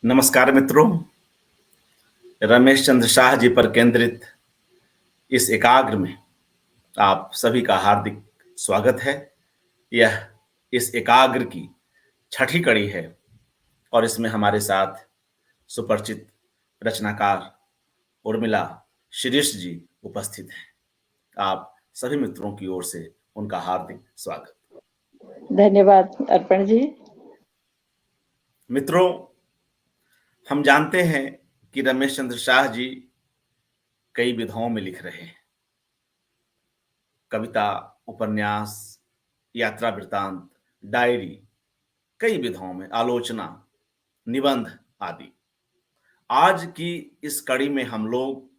नमस्कार मित्रों। रमेश चंद्र शाह जी पर केंद्रित इस एकाग्र में आप सभी का हार्दिक स्वागत है। यह इस एकाग्र की छठी कड़ी है और इसमें हमारे साथ सुपरिचित रचनाकार उर्मिला शिरीष जी उपस्थित हैं। आप सभी मित्रों की ओर से उनका हार्दिक स्वागत। धन्यवाद अर्पण जी। मित्रों, हम जानते हैं कि रमेश चंद्र शाह जी कई विधाओं में लिख रहे हैं। कविता, उपन्यास, यात्रा वृत्तांत, डायरी, कई विधाओं में आलोचना, निबंध आदि। आज की इस कड़ी में हम लोग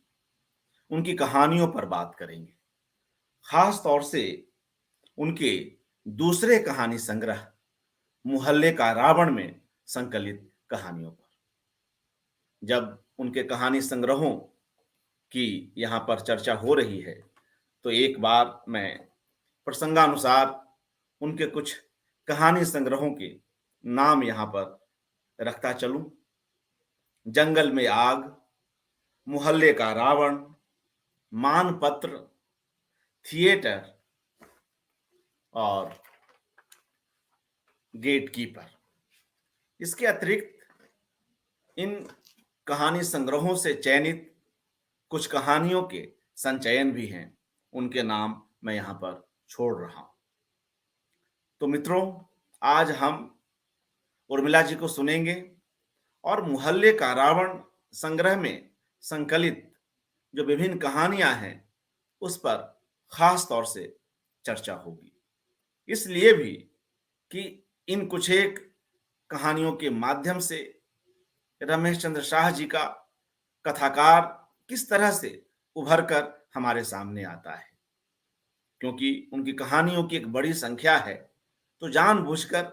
उनकी कहानियों पर बात करेंगे, खास तौर से उनके दूसरे कहानी संग्रह मुहल्ले का रावण में संकलित कहानियों पर। जब उनके कहानी संग्रहों की यहाँ पर चर्चा हो रही है तो एक बार मैं प्रसंगानुसार उनके कुछ कहानी संग्रहों के नाम यहाँ पर रखता चलूं। जंगल में आग, मुहल्ले का रावण, मानपत्र, थिएटर और गेटकीपर। इसके अतिरिक्त इन कहानी संग्रहों से चयनित कुछ कहानियों के संचयन भी हैं, उनके नाम मैं यहाँ पर छोड़ रहा हूं। तो मित्रों, आज हम उर्मिला जी को सुनेंगे और मुहल्ले का रावण संग्रह में संकलित जो विभिन्न कहानियां हैं उस पर खास तौर से चर्चा होगी। इसलिए भी कि इन कुछ एक कहानियों के माध्यम से रमेश चंद्र शाह जी का कथाकार किस तरह से उभर कर हमारे सामने आता है। क्योंकि उनकी कहानियों की एक बड़ी संख्या है तो जानबूझकर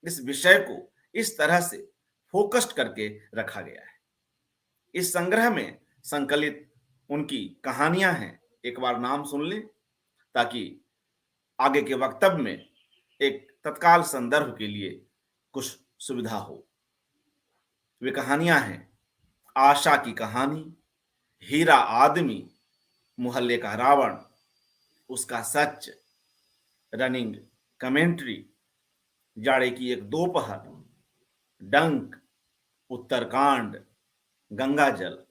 इस विषय को इस तरह से फोकस्ड करके रखा गया है। इस संग्रह में संकलित उनकी कहानियां हैं, एक बार नाम सुन लें ताकि आगे के वक्तव्य में एक तत्काल संदर्भ के लिए कुछ सुविधा हो। वे कहानियां हैं आशा की कहानी, हीरा आदमी, मुहल्ले का रावण, उसका सच, रनिंग कमेंट्री, जाड़े की एक दोपहर, डंक, उत्तरकांड, गंगा जल,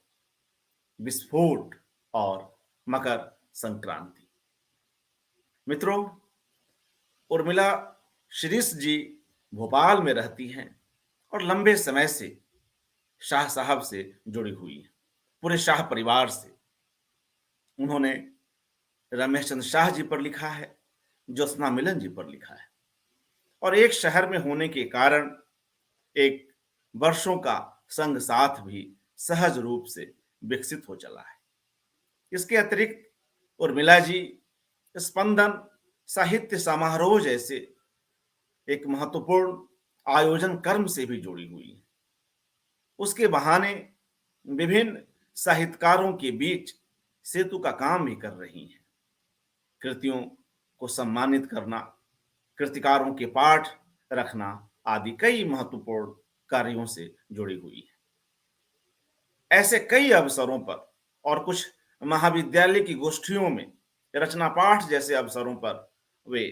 विस्फोट और मकर संक्रांति। मित्रों, उर्मिला शिरीष जी भोपाल में रहती हैं और लंबे समय से शाह साहब से जुड़ी हुई हैं, पूरे शाह परिवार से। उन्होंने रमेश चंद्र शाह जी पर लिखा है, ज्योत्सना मिलन जी पर लिखा है और एक शहर में होने के कारण एक वर्षों का संग साथ भी सहज रूप से विकसित हो चला है। इसके अतिरिक्त उर्मिला जी स्पंदन साहित्य समारोह जैसे एक महत्वपूर्ण आयोजन कर्म से भी जुड़ी हुई है। उसके बहाने विभिन्न साहित्यकारों के बीच सेतु का काम भी कर रही हैं। कृतियों को सम्मानित करना, कृतिकारों के पाठ रखना आदि कई महत्वपूर्ण कार्यों से जुड़ी हुई है। ऐसे कई अवसरों पर और कुछ महाविद्यालय की गोष्ठियों में, रचना पाठ जैसे अवसरों पर वे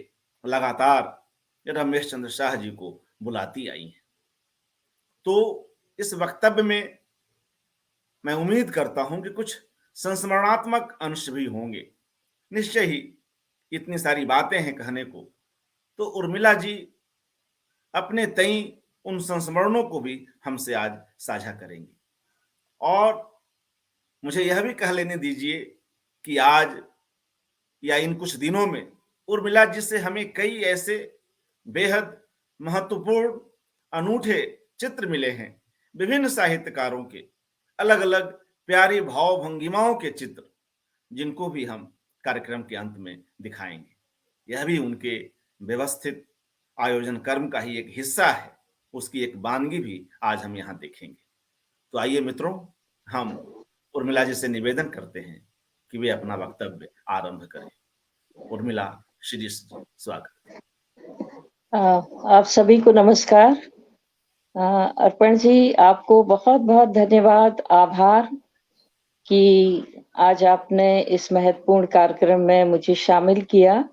लगातार रमेश चंद्र शाह जी को बुलाती आई हैं। तो इस वक्तव्य में मैं उम्मीद करता हूं कि कुछ संस्मरणात्मक अंश भी होंगे। निश्चय ही इतनी सारी बातें हैं कहने को, तो उर्मिला जी अपने तई उन संस्मरणों को भी हमसे आज साझा करेंगे। और मुझे यह भी कह लेने दीजिए कि आज या इन कुछ दिनों में उर्मिला जी से हमें कई ऐसे बेहद महत्वपूर्ण अनूठे चित्र मिले हैं, विभिन्न साहित्यकारों के अलग अलग प्यारी भाव भंगिमाओं के चित्र, जिनको भी हम कार्यक्रम के अंत में दिखाएंगे। यह भी उनके व्यवस्थित आयोजन कर्म का ही एक हिस्सा है, उसकी एक वानगी भी आज हम यहाँ देखेंगे। तो आइए मित्रों, हम उर्मिला जी से निवेदन करते हैं कि वे अपना वक्तव्य आरंभ करें। उर्मिला शिरीष जी, स्वागत। आप सभी को नमस्कार। अर्पण जी, आपको बहुत बहुत धन्यवाद, आभार कि आज आपने इस महत्वपूर्ण कार्यक्रम में मुझे शामिल किया।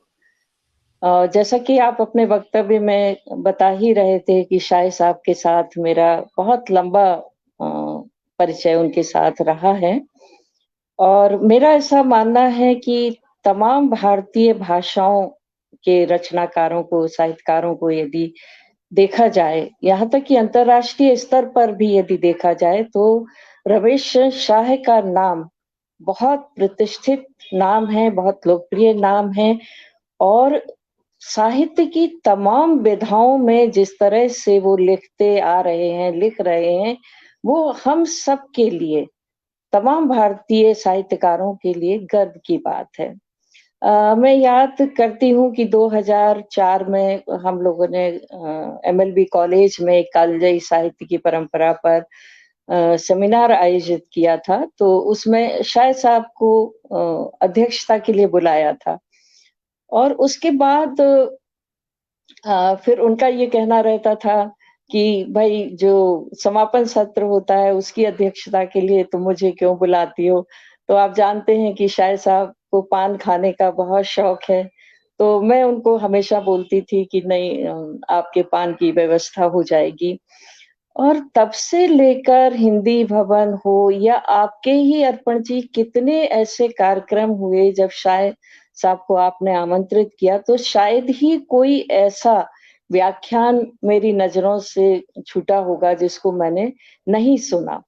जैसा कि आप अपने वक्तव्य में बता ही रहे थे कि शाह साहब के साथ मेरा बहुत लंबा परिचय उनके साथ रहा है और मेरा ऐसा मानना है कि तमाम भारतीय भाषाओं के रचनाकारों को, साहित्यकारों को यदि देखा जाए, यहाँ तक कि अंतर्राष्ट्रीय स्तर पर भी यदि देखा जाए, तो रमेश शाह का नाम बहुत प्रतिष्ठित नाम है, बहुत लोकप्रिय नाम है और साहित्य की तमाम विधाओं में जिस तरह से वो लिखते आ रहे हैं, लिख रहे हैं, वो हम सब के लिए, तमाम भारतीय साहित्यकारों के लिए गर्व की बात है। मैं याद करती हूँ कि 2004 में हम लोगों ने एमएलबी कॉलेज में कालजयी साहित्य की परंपरा पर सेमिनार आयोजित किया था, तो उसमें शाह साहब को अध्यक्षता के लिए बुलाया था और उसके बाद फिर उनका ये कहना रहता था कि भई जो समापन सत्र होता है उसकी अध्यक्षता के लिए तुम मुझे क्यों बुलाती हो? तो आप जानते हैं कि शाह साहब को पान खाने का बहुत शौक है, तो मैं उनको हमेशा बोलती थी कि नहीं आपके पान की व्यवस्था हो जाएगी। और तब से लेकर हिंदी भवन हो या आपके ही अर्पण जी कितने ऐसे कार्यक्रम हुए जब शाह साहब को आपने आमंत्रित किया तो शायद ही कोई ऐसा व्याख्यान मेरी नज़रों से छूटा होगा जिसको मैंने नहीं सुना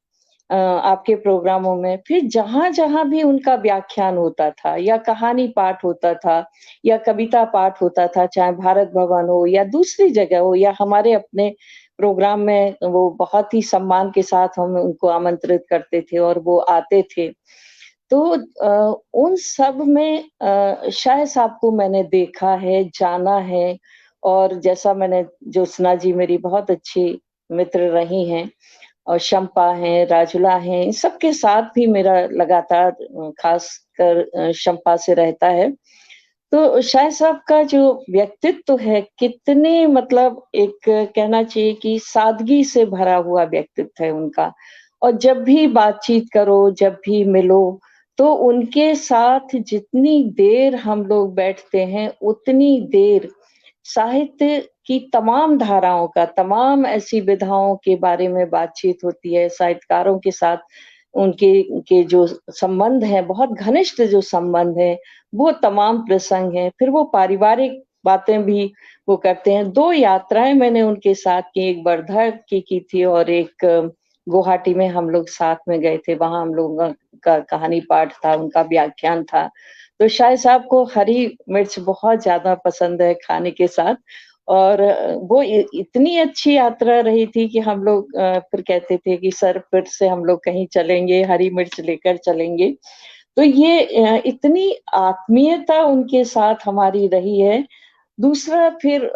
आपके प्रोग्रामों में। फिर जहाँ-जहाँ भी उनका व्याख्यान होता था या कहानी पाठ होता था या कविता पाठ होता था, चाहे भारत भवन हो या दूसरी जगह हो या हमारे अपने प्रोग्राम में वो बहुत ही सम्मान के साथ हम उनको आमंत्रित करते थे और वो आते थे। तो उन सब में शाह साहब को मैंने देखा है, जाना है और जैसा मैंने ज्योत्सना जी मेरी बहुत अच्छी मित्र रही हैं और शम्पा हैं, राजुला हैं, इन सबके साथ भी मेरा लगातार ख़ासकर शम्पा से रहता है। तो शाह साहब का जो व्यक्तित्व है, कितने मतलब एक कहना चाहिए कि सादगी से भरा हुआ व्यक्तित्व है उनका और जब भी बातचीत करो, जब भी मिलो, तो उनके साथ जितनी देर हम लोग बैठते हैं, उतनी देर साहित्य की तमाम धाराओं का, तमाम ऐसी विधाओं के बारे में बातचीत होती है, साहित्यकारों के साथ उनके जो संबंध हैं, बहुत घनिष्ठ जो संबंध हैं, वो तमाम प्रसंग हैं। फिर वो पारिवारिक बातें भी वो करते हैं। 2 यात्राएँ मैंने उनके साथ की, एक वर्धा की थी और एक गुवाहाटी में हम लोग साथ में गए थे। वहाँ हम लोगों का कहानी पाठ था, उनका व्याख्यान था। तो शाह साहब को हरी मिर्च बहुत ज़्यादा पसंद है खाने के साथ और वो इतनी अच्छी यात्रा रही थी कि हम लोग फिर कहते थे कि सर फिर से हम लोग कहीं चलेंगे, हरी मिर्च लेकर चलेंगे। तो ये इतनी आत्मीयता उनके साथ हमारी रही है। दूसरा फिर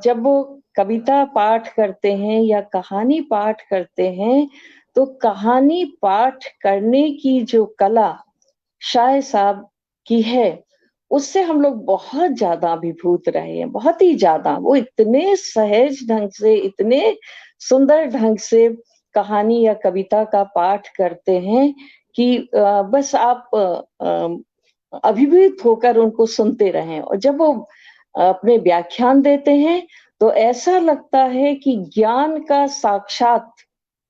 जब वो कविता पाठ करते हैं या कहानी पाठ करते हैं, तो कहानी पाठ करने की जो कला शाह साहब की है, उससे हम लोग बहुत ज़्यादा अभिभूत रहे हैं, बहुत ही ज़्यादा। वो इतने सहज ढंग से, इतने सुंदर ढंग से कहानी या कविता का पाठ करते हैं कि बस आप अभिभूत होकर उनको सुनते रहें और जब वो अपने व्याख्यान देते हैं, तो ऐसा लगता है कि ज्ञान का साक्षात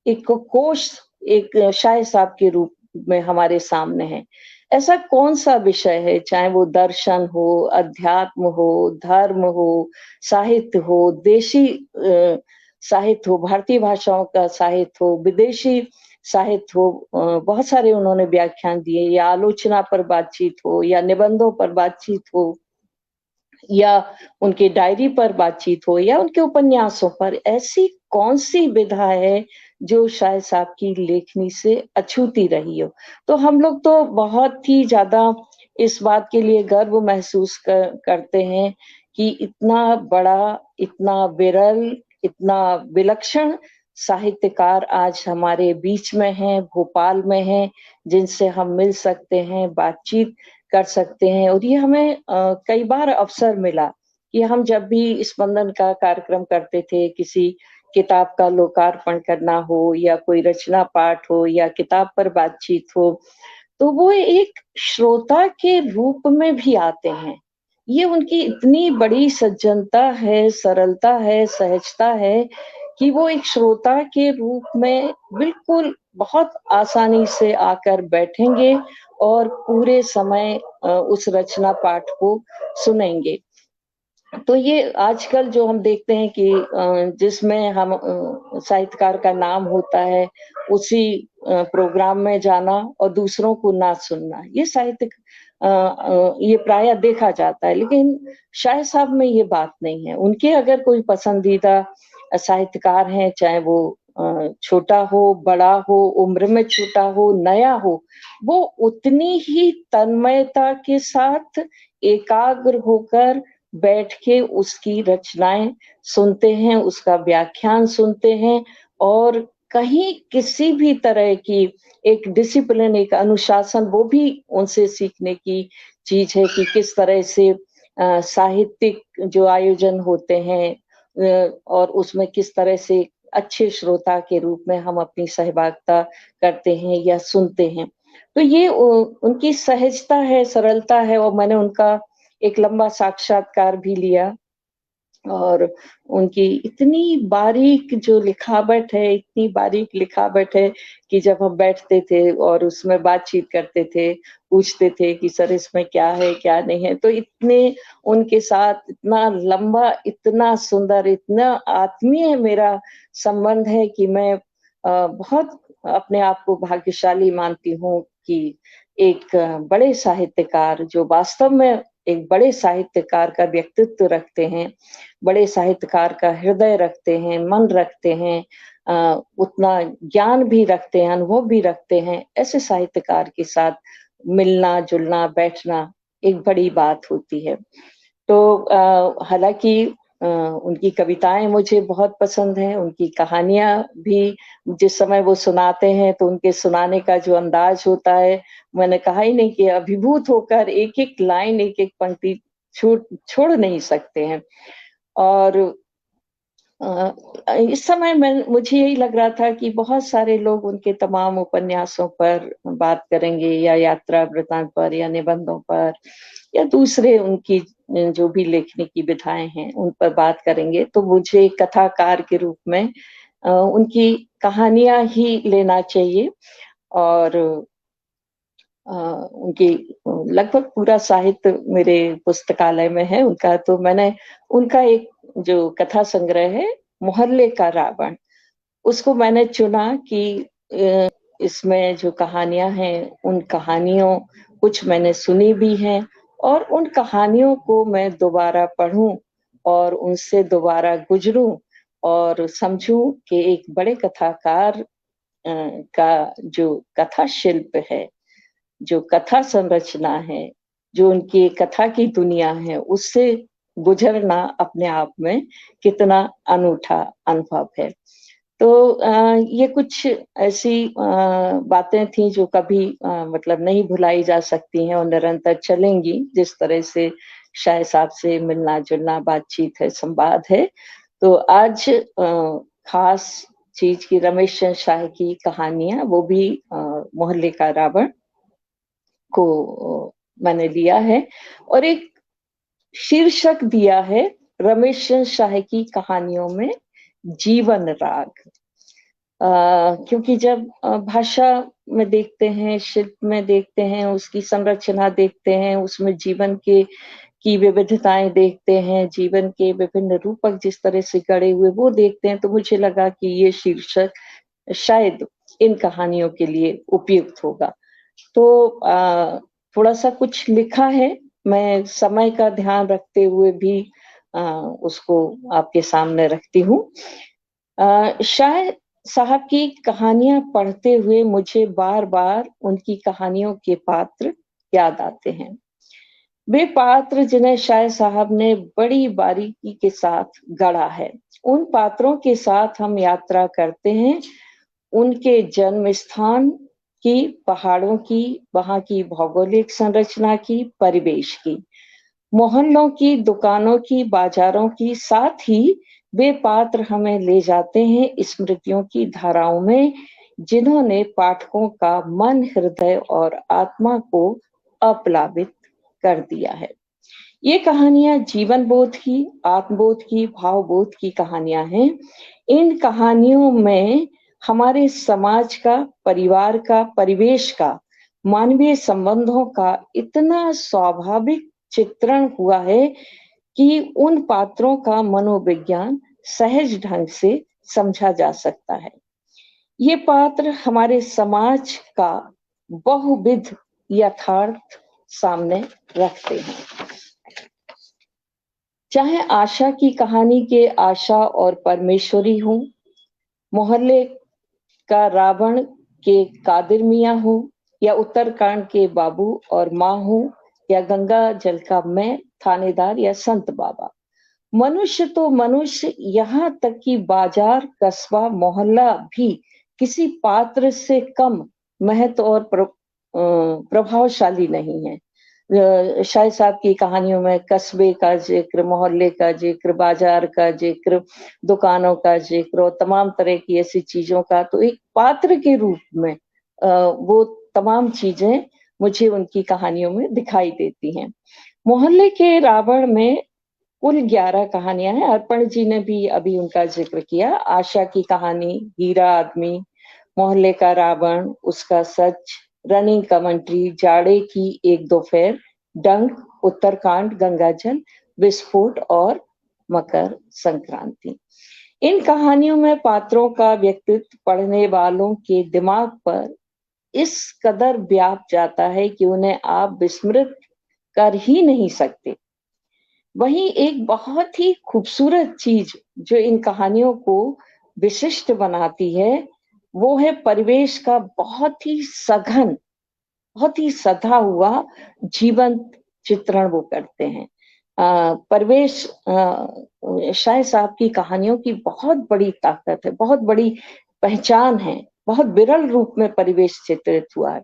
एक कोश एक शाह साहब के रूप में हमारे सामने है। ऐसा कौन-सा विषय है, चाहे वो दर्शन हो, अध्यात्म हो, धर्म हो, साहित्य हो, देशी साहित्य हो, भारतीय भाषाओं का साहित्य हो, विदेशी साहित्य हो बहुत सारे उन्होंने व्याख्यान दिए या आलोचना पर बातचीत हो या निबंधों पर बातचीत हो या उनके डायरी पर बातचीत हो या उनके उपन्यासों पर, ऐसी कौन-सी विधा है जो शाह साहब की लेखनी से अछूती रही हो? तो हम लोग तो बहुत ही ज़्यादा इस बात के लिए गर्व महसूस करते हैं कि इतना बड़ा, इतना विरल, इतना विलक्षण साहित्यकार आज हमारे बीच में हैं, भोपाल में हैं, जिनसे हम मिल सकते हैं, बातचीत कर सकते हैं और ये हमें कई बार अवसर मिला कि हम जब भी स्पंदन का कार्यक्रम करते थे, किसी किताब का लोकार्पण करना हो या कोई रचना पाठ हो या किताब पर बातचीत हो, तो वो एक श्रोता के रूप में भी आते हैं। ये उनकी इतनी बड़ी सज्जनता है, सरलता है, सहजता है कि वो एक श्रोता के रूप में बिल्कुल बहुत आसानी से आकर बैठेंगे और पूरे समय उस रचना पाठ को सुनेंगे। तो ये आजकल जो हम देखते हैं कि जिसमें हम साहित्यकार का नाम होता है, उसी प्रोग्राम में जाना और दूसरों को ना सुनना, ये ये प्रायः देखा जाता है, लेकिन शाह साहब में ये बात नहीं है। उनके अगर कोई पसंदीदा साहित्यकार हैं, चाहे वो छोटा हो, बड़ा हो, उम्र में छोटा हो, नया हो, वो उतनी ही तन्मयता के साथ एकाग्र होकर बैठ के उसकी रचनाएँ सुनते हैं, उसका व्याख्यान सुनते हैं और कहीं किसी भी तरह की एक डिसिप्लिन, एक अनुशासन वो भी उनसे सीखने की चीज़ है कि किस तरह से साहित्यिक जो आयोजन होते हैं और उसमें किस तरह से अच्छे श्रोता के रूप में हम अपनी सहभागिता करते हैं या सुनते हैं। तो ये उनकी सहजता है, सरलता है और मैंने उनका एक लंबा साक्षात्कार भी लिया और उनकी इतनी बारीक जो लिखावट है, इतनी बारीक लिखावट है कि जब हम बैठते थे और उसमें बातचीत करते थे, पूछते थे कि सर इसमें क्या है, क्या नहीं है, तो इतने उनके साथ इतना लंबा, इतना सुंदर, इतना आत्मीय मेरा संबंध है कि मैं बहुत अपने आप को भाग्यशाली मानती हूँ कि एक बड़े साहित्यकार जो वास्तव में एक बड़े साहित्यकार का व्यक्तित्व रखते हैं, बड़े साहित्यकार का हृदय रखते हैं, मन रखते हैं, उतना ज्ञान भी रखते हैं, अनुभव भी रखते हैं, ऐसे साहित्यकार के साथ मिलना-जुलना, बैठना एक बड़ी बात होती है। तो हालाँकि उनकी कविताएँ मुझे बहुत पसंद हैं, उनकी कहानियाँ भी जिस समय वो सुनाते हैं, तो उनके सुनाने का जो अंदाज़ होता है, मैंने कहा ही नहीं कि अभिभूत होकर एक-एक लाइन, एक-एक पंक्ति छोड़ नहीं सकते हैं। और इस समय मुझे यही लग रहा था कि बहुत सारे लोग उनके तमाम उपन्यासों पर बात करेंगे या यात्रा वृत्तांत पर या निबंधों पर या दूसरे उनकी जो भी लेखनी की विधाएँ हैं, उन पर बात करेंगे, तो मुझे कथाकार के रूप में उनकी कहानियाँ ही लेना चाहिए और उनकी लगभग पूरा साहित्य मेरे पुस्तकालय में है उनका, तो मैंने उनका एक जो कथा संग्रह है, मोहल्ले का रावण, उसको मैंने चुना कि इसमें जो कहानियाँ हैं, उन कहानियों कुछ मैंने सुनी भी हैं और उन कहानियों को मैं दोबारा पढ़ूँ और उनसे दोबारा गुज़रूँ और समझूँ कि एक बड़े कथाकार का जो कथा शिल्प है, जो कथा संरचना है, जो उनकी कथा की दुनिया है, उससे गुज़रना अपने आप में कितना अनूठा अनुभव है। तो ये कुछ ऐसी बातें थी जो कभी मतलब नहीं भुलाई जा सकती हैं और निरंतर चलेंगी, जिस तरह से शाह साहब से मिलना-जुलना, बातचीत है, संवाद है। तो आज ख़ास चीज़ की रमेश चंद्र शाह की कहानियाँ, वो भी मोहल्ले का रावण को मैंने लिया है और एक शीर्षक दिया है रमेश चंद्र शाह की कहानियों में जीवन राग। क्योंकि जब भाषा में देखते हैं, शिल्प में देखते हैं, उसकी संरचना देखते हैं, उसमें जीवन की विविधताएँ देखते हैं, जीवन के विभिन्न रूपक जिस तरह से गढ़े हुए वो देखते हैं, तो मुझे लगा कि ये शीर्षक शायद इन कहानियों के लिए उपयुक्त होगा। तो थोड़ा-सा कुछ लिखा है, मैं समय का ध्यान रखते हुए भी उसको आपके सामने रखती हूँ। शाह साहब की कहानियाँ पढ़ते हुए मुझे बार-बार उनकी कहानियों के पात्र याद आते हैं। वे पात्र जिन्हें शाह साहब ने बड़ी बारीकी के साथ गढ़ा है। उन पात्रों के साथ हम यात्रा करते हैं, उनके जन्म स्थान की, पहाड़ों की, वहाँ की भौगोलिक संरचना की, परिवेश की, मोहल्लों की, दुकानों की, बाज़ारों की, साथ ही वे पात्र हमें ले जाते हैं स्मृतियों की धाराओं में, जिन्होंने पाठकों का मन, हृदय और आत्मा को अप्लावित कर दिया है। ये कहानियां जीवन बोध की, आत्मबोध की, भावबोध की कहानियां हैं। इन कहानियों में हमारे समाज का, परिवार का, परिवेश का, मानवीय संबंधों का इतना स्वाभाविक चित्रण हुआ है कि उन पात्रों का मनोविज्ञान सहज ढंग से समझा जा सकता है। ये पात्र हमारे समाज का बहुविध यथार्थ सामने रखते हैं। चाहे आशा की कहानी के आशा और परमेश्वरी हो, मोहल्ले का रावण के कादिर मियाँ हो, या उत्तरकांड के बाबू और माँ हो, या गंगा जल का मैं थानेदार या संत बाबा, मनुष्य तो मनुष्य, यहाँ तक कि बाजार, कस्बा, मोहल्ला भी किसी पात्र से कम महत्व और प्रभावशाली नहीं है। शाह साहब की कहानियों में कस्बे का जिक्र, मोहल्ले का जिक्र, बाजार का जिक्र, दुकानों का जिक्र और तमाम तरह की ऐसी चीजों का, तो एक पात्र के रूप में वो तमाम चीजें मुझे उनकी कहानियों में दिखाई देती हैं। मोहल्ले के रावण में कुल 11 कहानियां हैं। अर्पण जी ने भी अभी उनका जिक्र किया। आशा की कहानी, हीरा आदमी, मोहल्ले का रावण, उसका सच, रनिंग कमेंट्री, जाड़े की एक दोपहर, डंक, उत्तरकांड, गंगाजल, विस्फोट और मकर संक्रांति। इन कहानियों में पात्रों का व्यक्तित्व पढ़ने वालों के दिमाग पर इस कदर व्याप जाता है कि उन्हें आप विस्मृत कर ही नहीं सकते। वहीं एक बहुत ही खूबसूरत चीज जो इन कहानियों को विशिष्ट बनाती है, वो है परिवेश का बहुत ही सघन, बहुत ही सधा हुआ जीवंत चित्रण वो करते हैं। परिवेश शाह साहब की कहानियों की बहुत बड़ी ताकत है, बहुत बड़ी पहचान है, बहुत विरल रूप में परिवेश चित्रित हुआ है।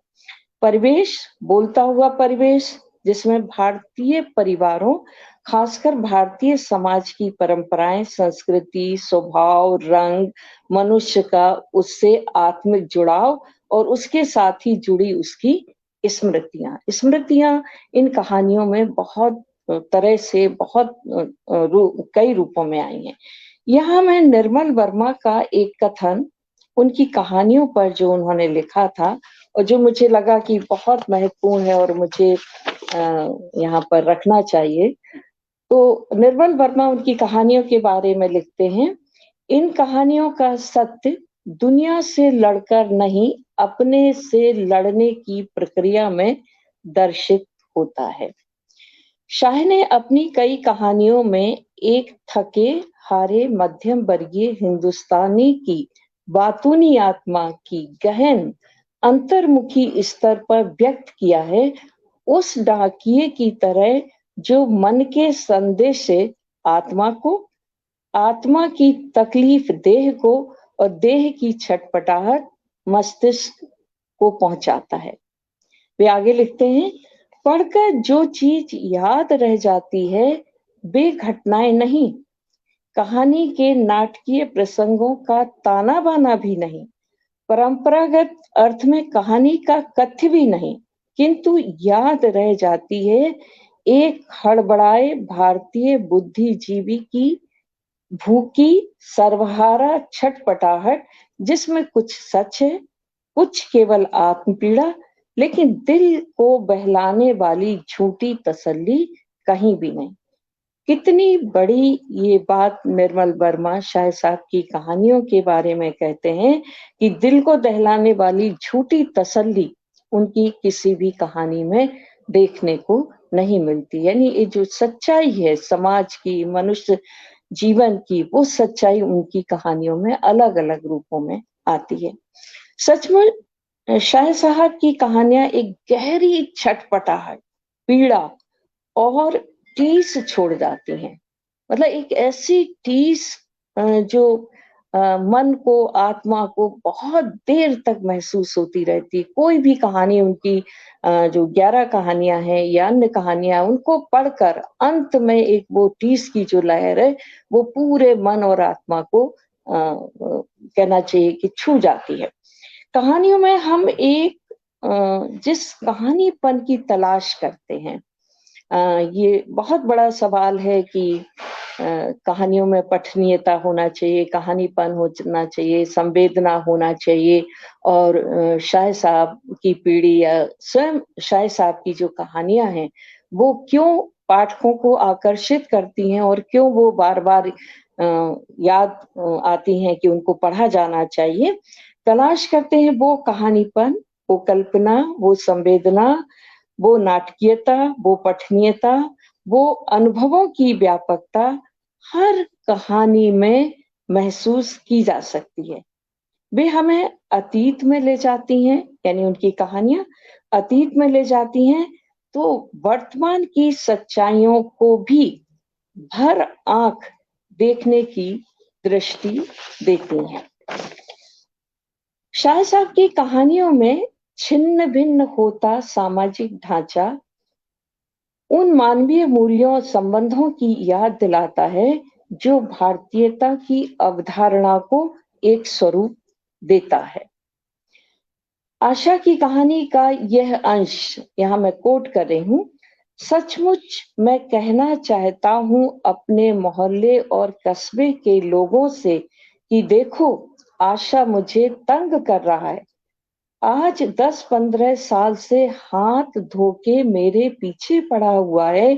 परिवेश, बोलता हुआ परिवेश, जिसमें भारतीय परिवारों, खासकर भारतीय समाज की परंपराएं, संस्कृति, स्वभाव, रंग, मनुष्य का उससे आत्मिक जुड़ाव और उसके साथ ही जुड़ी उसकी स्मृतियां इन कहानियों में बहुत तरह से, बहुत कई रूपों में आई हैं। यहाँ मैं निर्मल वर्मा का एक कथन उनकी कहानियों पर जो उन्होंने लिखा था और जो मुझे लगा कि बहुत महत्वपूर्ण है और मुझे यहाँ पर रखना चाहिए। तो निर्मल वर्मा उनकी कहानियों के बारे में लिखते हैं, इन कहानियों का सत्य दुनिया से लड़कर नहीं, अपने से लड़ने की प्रक्रिया में दर्शित होता है। शाह ने अपनी कई कहानियों में एक थके हारे मध्यम वर्गीय हिंदुस्तानी की बातूनी आत्मा की गहन अंतर्मुखी स्तर पर व्यक्त किया है, उस डाकिये की तरह जो मन के संदेश से आत्मा को, आत्मा की तकलीफ देह को और देह की छटपटाहट मस्तिष्क को पहुंचाता है। वे आगे लिखते हैं, पढ़कर जो चीज याद रह जाती है वे घटनाएं नहीं, कहानी के नाटकीय प्रसंगों का ताना बाना भी नहीं, परंपरागत अर्थ में कहानी का कथ्य भी नहीं, किंतु याद रह जाती है एक हड़बड़ाए भारतीय बुद्धिजीवी की भूखी सर्वहारा छटपटाहट, जिसमें कुछ सच है, कुछ केवल आत्मपीड़ा, लेकिन दिल को बहलाने वाली झूठी तसल्ली कहीं भी नहीं। कितनी बड़ी ये बात निर्मल वर्मा शाह साहब की कहानियों के बारे में कहते हैं कि दिल को दहलाने वाली झूठी तसल्ली उनकी किसी भी कहानी में देखने को नहीं मिलती। यानी ये जो सच्चाई है समाज की, मनुष्य जीवन की, वो सच्चाई उनकी कहानियों में अलग अलग रूपों में आती है। सचमुच शाह साहब की कहानियां एक गहरी छटपटाहट, पीड़ा और टीस छोड़ जाती हैं। मतलब एक ऐसी टीस जो मन को, आत्मा को बहुत देर तक महसूस होती रहती है। कोई भी कहानी उनकी जो 11 कहानियाँ हैं या अन्य कहानियाँ, उनको पढ़कर अंत में एक वो टीस की जो लहर है, वो पूरे मन और आत्मा को कहना चाहिए कि छू जाती है। कहानियों में हम एक जिस कहानीपन की तलाश करते हैं, ये बहुत बड़ा सवाल है कि कहानियों में पठनीयता होना चाहिए, कहानीपन होना चाहिए, संवेदना होना चाहिए और शाह साहब की पीढ़ी या स्वयं शाह साहब की जो कहानियाँ हैं, वो क्यों पाठकों को आकर्षित करती हैं और क्यों वो बार-बार याद आती हैं कि उनको पढ़ा जाना चाहिए। तलाश करते हैं वो कहानीपन, वो कल्पना, वो संवेदना, वो नाटकीयता, वो पठनीयता, वो अनुभवों की व्यापकता हर कहानी में महसूस की जा सकती है। वे हमें अतीत में ले जाती हैं, यानी उनकी कहानियाँ अतीत में ले जाती हैं, तो वर्तमान की सच्चाइयों को भी भर आँख देखने की दृष्टि देती हैं। शाह साहब की कहानियों में छिन्न-भिन्न होता सामाजिक ढांचा उन मानवीय मूल्यों और संबंधों की याद दिलाता है, जो भारतीयता की अवधारणा को एक स्वरूप देता है। आशा की कहानी का यह अंश, यहाँ मैं कोट कर रही हूँ, सचमुच मैं कहना चाहता हूँ अपने मोहल्ले और कस्बे के लोगों से कि देखो, आशा मुझे तंग कर रहा है। आज 10-15 साल से हाथ धो के मेरे पीछे पड़ा हुआ है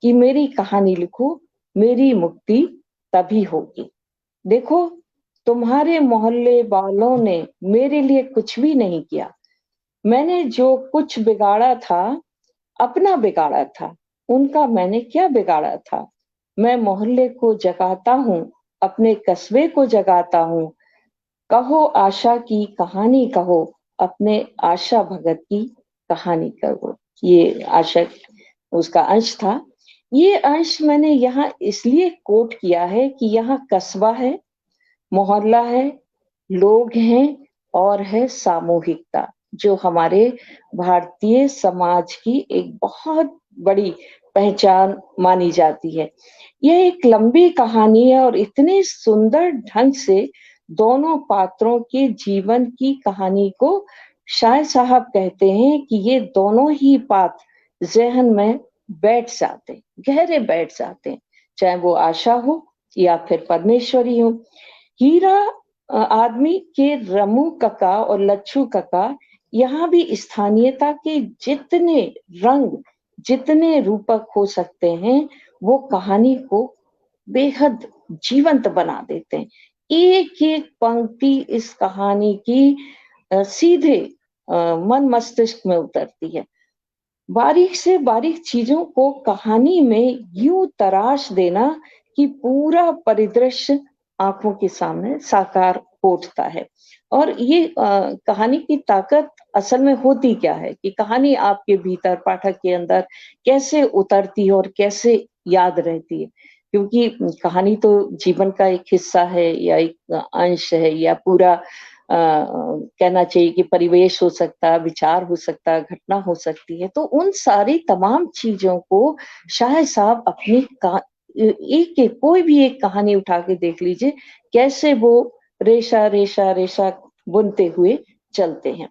कि मेरी कहानी लिखो, मेरी मुक्ति तभी होगी। देखो, तुम्हारे मोहल्ले वालों ने मेरे लिए कुछ भी नहीं किया। मैंने जो कुछ बिगाड़ा था, अपना बिगाड़ा था। उनका मैंने क्या बिगाड़ा था? मैं मोहल्ले को जगाता हूँ, अपने कस्बे को जगाता हूँ। कहो आशा की कहानी कहो, अपने आशा भगत की कहानी कहो। ये आशा उसका अंश था। ये अंश मैंने यहाँ इसलिए कोट किया है कि यहाँ कस्बा है, मोहल्ला है, लोग हैं और है सामूहिकता, जो हमारे भारतीय समाज की एक बहुत बड़ी पहचान मानी जाती है। यह एक लंबी कहानी है और इतने सुंदर ढंग से दोनों पात्रों के जीवन की कहानी को शाह साहब कहते हैं कि ये दोनों ही पात्र ज़हन में बैठ जाते हैं, गहरे बैठ जाते हैं, चाहे वो आशा हो या फिर परमेश्वरी हो। हीरा आदमी के रमू काका और लच्छू काका यहाँ भी स्थानीयता के जितने रंग, जितने रूपक हो सकते हैं, वो कहानी को बेहद जीवंत बना देते हैं। एक-एक पंक्ति इस कहानी की सीधे मन मस्तिष्क में उतरती है। बारीक से बारीक चीजों को कहानी में यूं तराश देना कि पूरा परिदृश्य आंखों के सामने साकार हो उठता है। और ये कहानी की ताकत असल में होती क्या है कि कहानी आपके भीतर, पाठक के अंदर कैसे उतरती है और कैसे याद रहती है। क्योंकि कहानी तो जीवन का एक हिस्सा है या एक अंश है या पूरा कहना चाहिए कि परिवेश हो सकता है, विचार हो सकता है, घटना हो सकती है। तो उन सारी तमाम चीज़ों को शाह साहब अपनी एक-एक कोई भी एक कहानी उठा के देख लीजिए, कैसे वो रेशा, रेशा, रेशा बुनते हुए चलते हैं।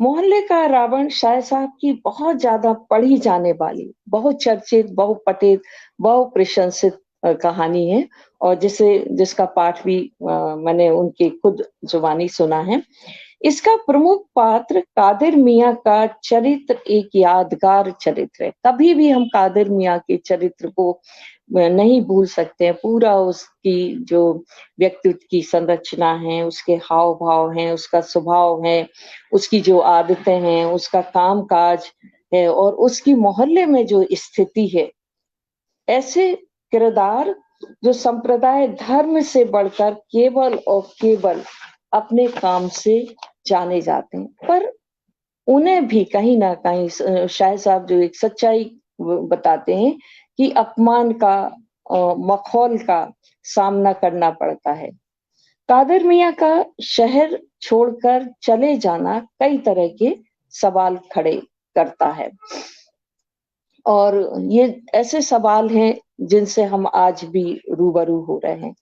मोहल्ले का रावण शाह साहब की बहुत ज़्यादा पढ़ी जाने वाली, बहुत चर्चित, बहुपठित, बहुप्रशंसित कहानी है और जिसका पाठ भी मैंने उनकी खुद जुबानी सुना है। इसका प्रमुख पात्र कादिर मियाँ का चरित्र एक यादगार चरित्र है। कभी भी हम कादिर मियाँ के चरित्र को नहीं भूल सकते हैं। पूरा उसकी जो व्यक्तित्व की संरचना है, उसके हाव-भाव हैं, उसका स्वभाव है, उसकी जो आदतें हैं, उसका काम-काज है और उसकी मोहल्ले में जो स्थिति है, ऐसे किरदार जो संप्रदाय धर्म से बढ़कर केवल और केवल अपने काम से जाने जाते हैं। पर उन्हें भी कहीं न कहीं शाह साहब जो एक सच्चाई बताते हैं कि अपमान का मखौल का सामना करना पड़ता है। कादर मियाँ का शहर छोड़कर चले जाना कई तरह के सवाल खड़े करता है और ये ऐसे सवाल हैं जिनसे हम आज भी रूबरू हो रहे हैं।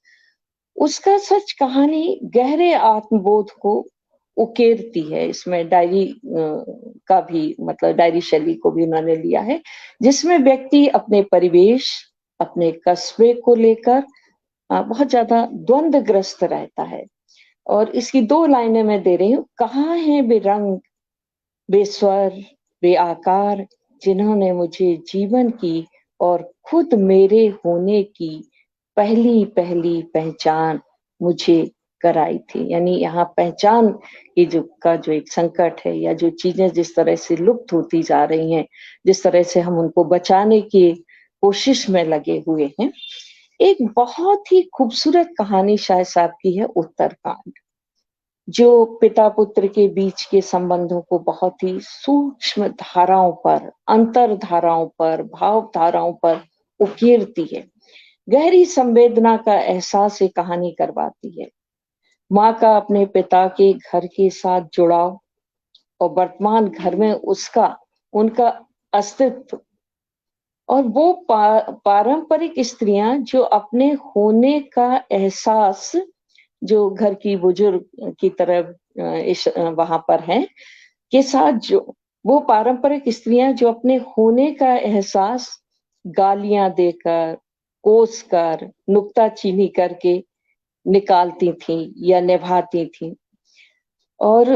उसका सच कहानी गहरे आत्मबोध को उकेरती है। इसमें डायरी का भी मतलब डायरी शैली को भी उन्होंने लिया है, जिसमें व्यक्ति अपने परिवेश, अपने कस्बे को लेकर बहुत ज़्यादा द्वंद्वग्रस्त रहता है। और इसकी 2 लाइनें मैं दे रही हूँ। कहाँ हैं बेरंग, बेस्वर, बेआकार जिन्होंने मुझे जीवन की और खुद मेरे होने की पहली-पहली पहचान मुझे कराई थी। यानी यहाँ पहचान की जो एक संकट है या जो चीज़ें जिस तरह से लुप्त होती जा रही हैं, जिस तरह से हम उनको बचाने की कोशिश में लगे हुए हैं। एक बहुत ही खूबसूरत कहानी शाह साहब की है उत्तरकांड, जो पिता-पुत्र के बीच के संबंधों को बहुत ही सूक्ष्म धाराओं पर, अंतर धाराओं पर, भाव धाराओं पर उकेरती है। गहरी संवेदना का एहसास ये कहानी करवाती है। माँ का अपने पिता के घर के साथ जुड़ाव और वर्तमान घर में उनका अस्तित्व और वो पारंपरिक स्त्रियाँ जो अपने होने का एहसास जो घर की बुजुर्ग की तरह वहाँ पर हैं, के साथ जो वो पारंपरिक स्त्रियाँ जो अपने होने का एहसास गालियाँ देकर, कोसकर, नुक्ताचीनी करके निकालती थीं या निभाती थीं। और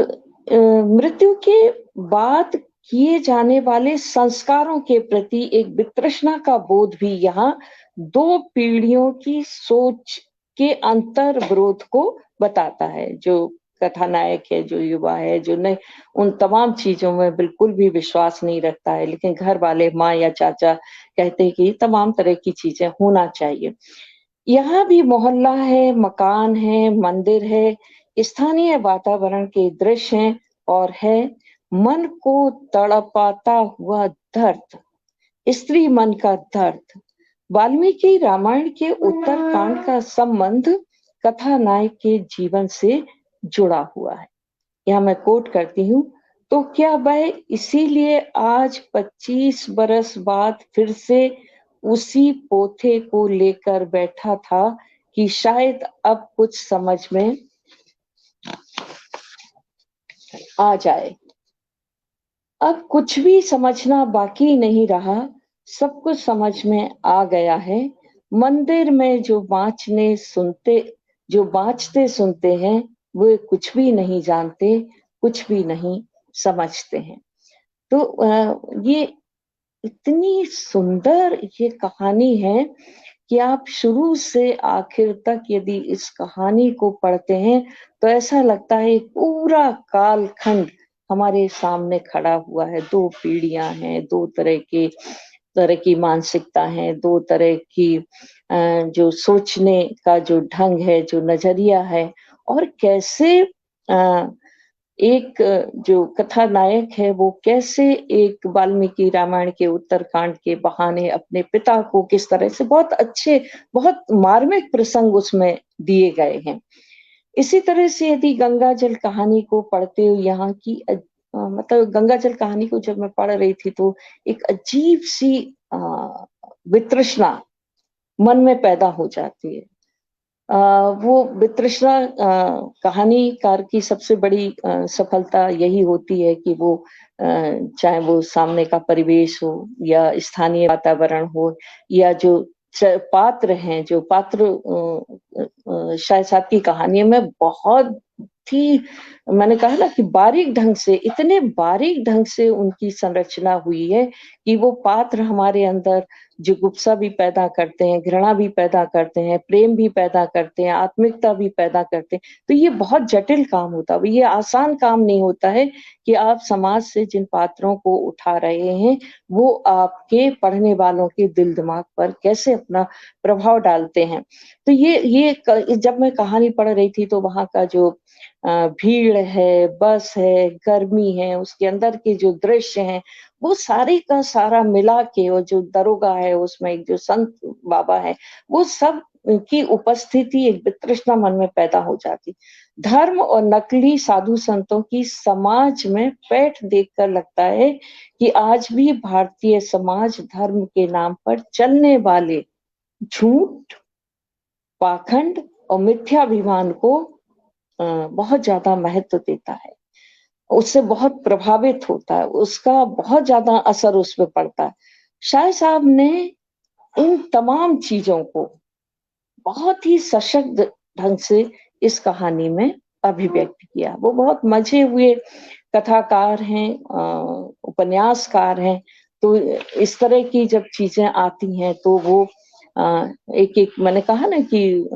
मृत्यु के बाद किए जाने वाले संस्कारों के प्रति एक वितृष्णा का बोध भी यहाँ 2 पीढ़ियों की सोच के अंतर विरोध को बताता है। जो कथानायक है, जो युवा है, जो नहीं उन तमाम चीज़ों में बिल्कुल भी विश्वास नहीं रखता है, लेकिन घर वाले माँ या चाचा कहते हैं कि तमाम तरह की चीज़ें होना चाहिए। यहाँ भी मोहल्ला है, मकान है, मंदिर है, स्थानीय वातावरण के दृश्य हैं और है मन को तड़पाता हुआ दर्द, स्त्री मन का दर्द। वाल्मीकि रामायण के उत्तरकांड का संबंध कथानायक के जीवन से जुड़ा हुआ है। यहाँ मैं कोट करती हूँ, तो क्या वह इसीलिए आज 25 बरस बाद फिर से उसी पोथे को लेकर बैठा था कि शायद अब कुछ समझ में आ जाए। अब कुछ भी समझना बाकी नहीं रहा, सब कुछ समझ में आ गया है। मंदिर में जो बाँचते सुनते हैं, वे कुछ भी नहीं जानते, कुछ भी नहीं समझते हैं। तो ये इतनी सुंदर ये कहानी है कि आप शुरू से आखिर तक यदि इस कहानी को पढ़ते हैं, तो ऐसा लगता है पूरा कालखंड हमारे सामने खड़ा हुआ है। 2 पीढ़ियाँ हैं, 2 तरह की मानसिकता है, 2 तरह की जो सोचने का जो ढंग है, जो नज़रिया है और कैसे अ, एक जो कथानायक है वो कैसे एक वाल्मीकि रामायण के उत्तरकांड के बहाने अपने पिता को किस तरह से बहुत मार्मिक प्रसंग उसमें दिए गए हैं। इसी तरह से यदि गंगा जल कहानी को पढ़ते हो यहाँ की मतलब गंगा जल कहानी को जब मैं पढ़ रही थी तो एक अजीब-सी वितृष्णा मन में पैदा हो जाती है। अ, वो वितृष्णा कहानीकार की सबसे बड़ी सफलता यही होती है कि वो चाहे वो सामने का परिवेश हो या स्थानीय वातावरण हो या जो पात्र हैं, जो पात्र शाह साहब की कहानियों में बहुत ही मैंने कहा ना कि इतने बारीक ढंग से उनकी संरचना हुई है कि वो पात्र हमारे अंदर जुगुप्सा भी पैदा करते हैं, घृणा भी पैदा करते हैं, प्रेम भी पैदा करते हैं, आत्मिकता भी पैदा करते हैं। तो ये बहुत जटिल काम होता है, ये आसान काम नहीं होता है कि आप समाज से जिन पात्रों को उठा रहे हैं, वो आपके पढ़ने वालों के दिल-दिमाग पर कैसे अपना प्रभाव डालते हैं। तो जब मैं कहानी पढ़ रही थी तो वहाँ का जो भीड़ है, बस है, गर्मी है, उसके अंदर के जो दृश्य हैं, वो सारे का सारा मिला के और जो दरोगा है उसमें एक जो संत बाबा है, वो सब की उपस्थिति, एक वितृष्णा मन में पैदा हो जाती। धर्म और नकली साधु संतों की समाज में पैठ देखकर लगता है कि आज भी भारतीय समाज धर्म के नाम पर चलने वाले झूठ, पाखंड और मिथ्याभिमान को बहुत ज्यादा महत्व देता है, उससे बहुत प्रभावित होता है, उसका बहुत ज्यादा असर उस पर पड़ता है। शाह साहब ने इन तमाम चीजों को बहुत ही सशक्त ढंग से इस कहानी में अभिव्यक्त किया। वो बहुत मजे हुए कथाकार हैं, उपन्यासकार हैं, तो इस तरह की जब चीजें आती हैं तो वो एक एक मैंने कहा ना कि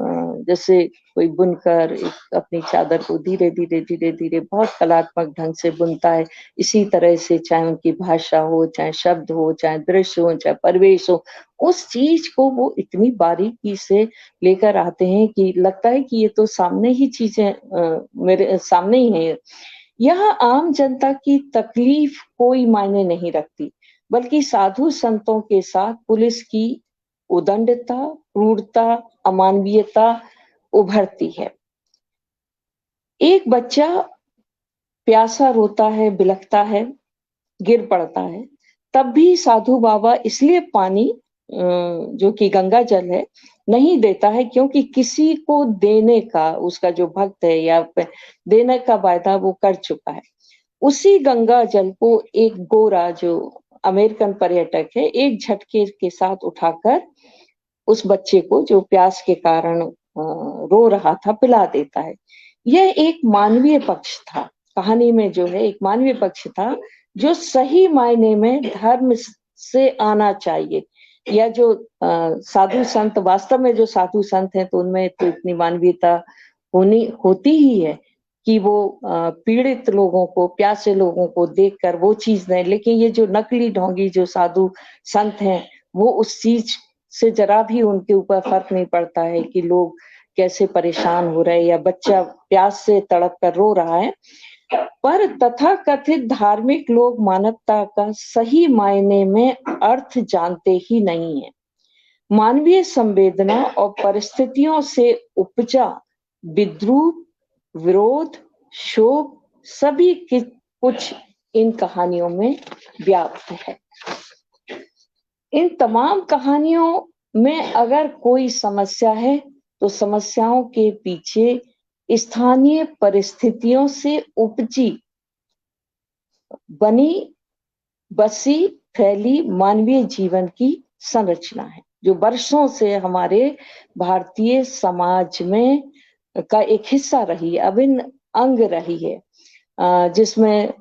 जैसे कोई बुनकर एक अपनी चादर को धीरे धीरे धीरे धीरे बहुत कलात्मक ढंग से बुनता है, इसी तरह से चाहे उनकी भाषा हो, चाहे शब्द हो, चाहे दृश्य हो, चाहे परिवेश हो, उस चीज को वो इतनी बारीकी से लेकर आते हैं कि लगता है कि ये तो सामने ही चीजें मेरे सामने ही है। यह आम जनता की तकलीफ कोई मायने नहीं रखती, बल्कि साधु संतों के साथ पुलिस की उदंडता, क्रूरता, अमानवीयता उभरती है। एक बच्चा प्यासा रोता है, बिलखता है, गिर पड़ता है, तब भी साधु बाबा इसलिए पानी जो कि गंगा जल है नहीं देता है क्योंकि किसी को देने का, उसका जो भक्त है या देने का वायदा वो कर चुका है। उसी गंगा जल को एक गोरा जो अमेरिकन पर्यटक है एक झटके के साथ उठाकर उस बच्चे को जो प्यास के कारण रो रहा था पिला देता है। यह एक मानवीय पक्ष था, कहानी में जो है एक मानवीय पक्ष था जो सही मायने में धर्म से आना चाहिए। या जो साधु संत वास्तव में जो साधु संत हैं तो उनमें तो इतनी मानवीयता होती ही है कि वो पीड़ित लोगों को, प्यासे लोगों को देखकर वो चीज नहीं, लेकिन ये जो नकली ढोंगी जो साधु संत हैं वो उस चीज से जरा भी उनके ऊपर फर्क नहीं पड़ता है कि लोग कैसे परेशान हो रहे हैं या बच्चा प्यास से तड़प कर रो रहा है। पर तथाकथित धार्मिक लोग मानवता का सही मायने में अर्थ जानते ही नहीं है। मानवीय संवेदना और परिस्थितियों से उपजा विद्रूप, विरोध, शोक सभी कुछ इन कहानियों में व्याप्त है। इन तमाम कहानियों में अगर कोई समस्या है तो समस्याओं के पीछे स्थानीय परिस्थितियों से उपजी बनी बसी फैली मानवीय जीवन की संरचना है जो वर्षों से हमारे भारतीय समाज में का एक हिस्सा रही, अभिन्न अंग रही है, जिसमें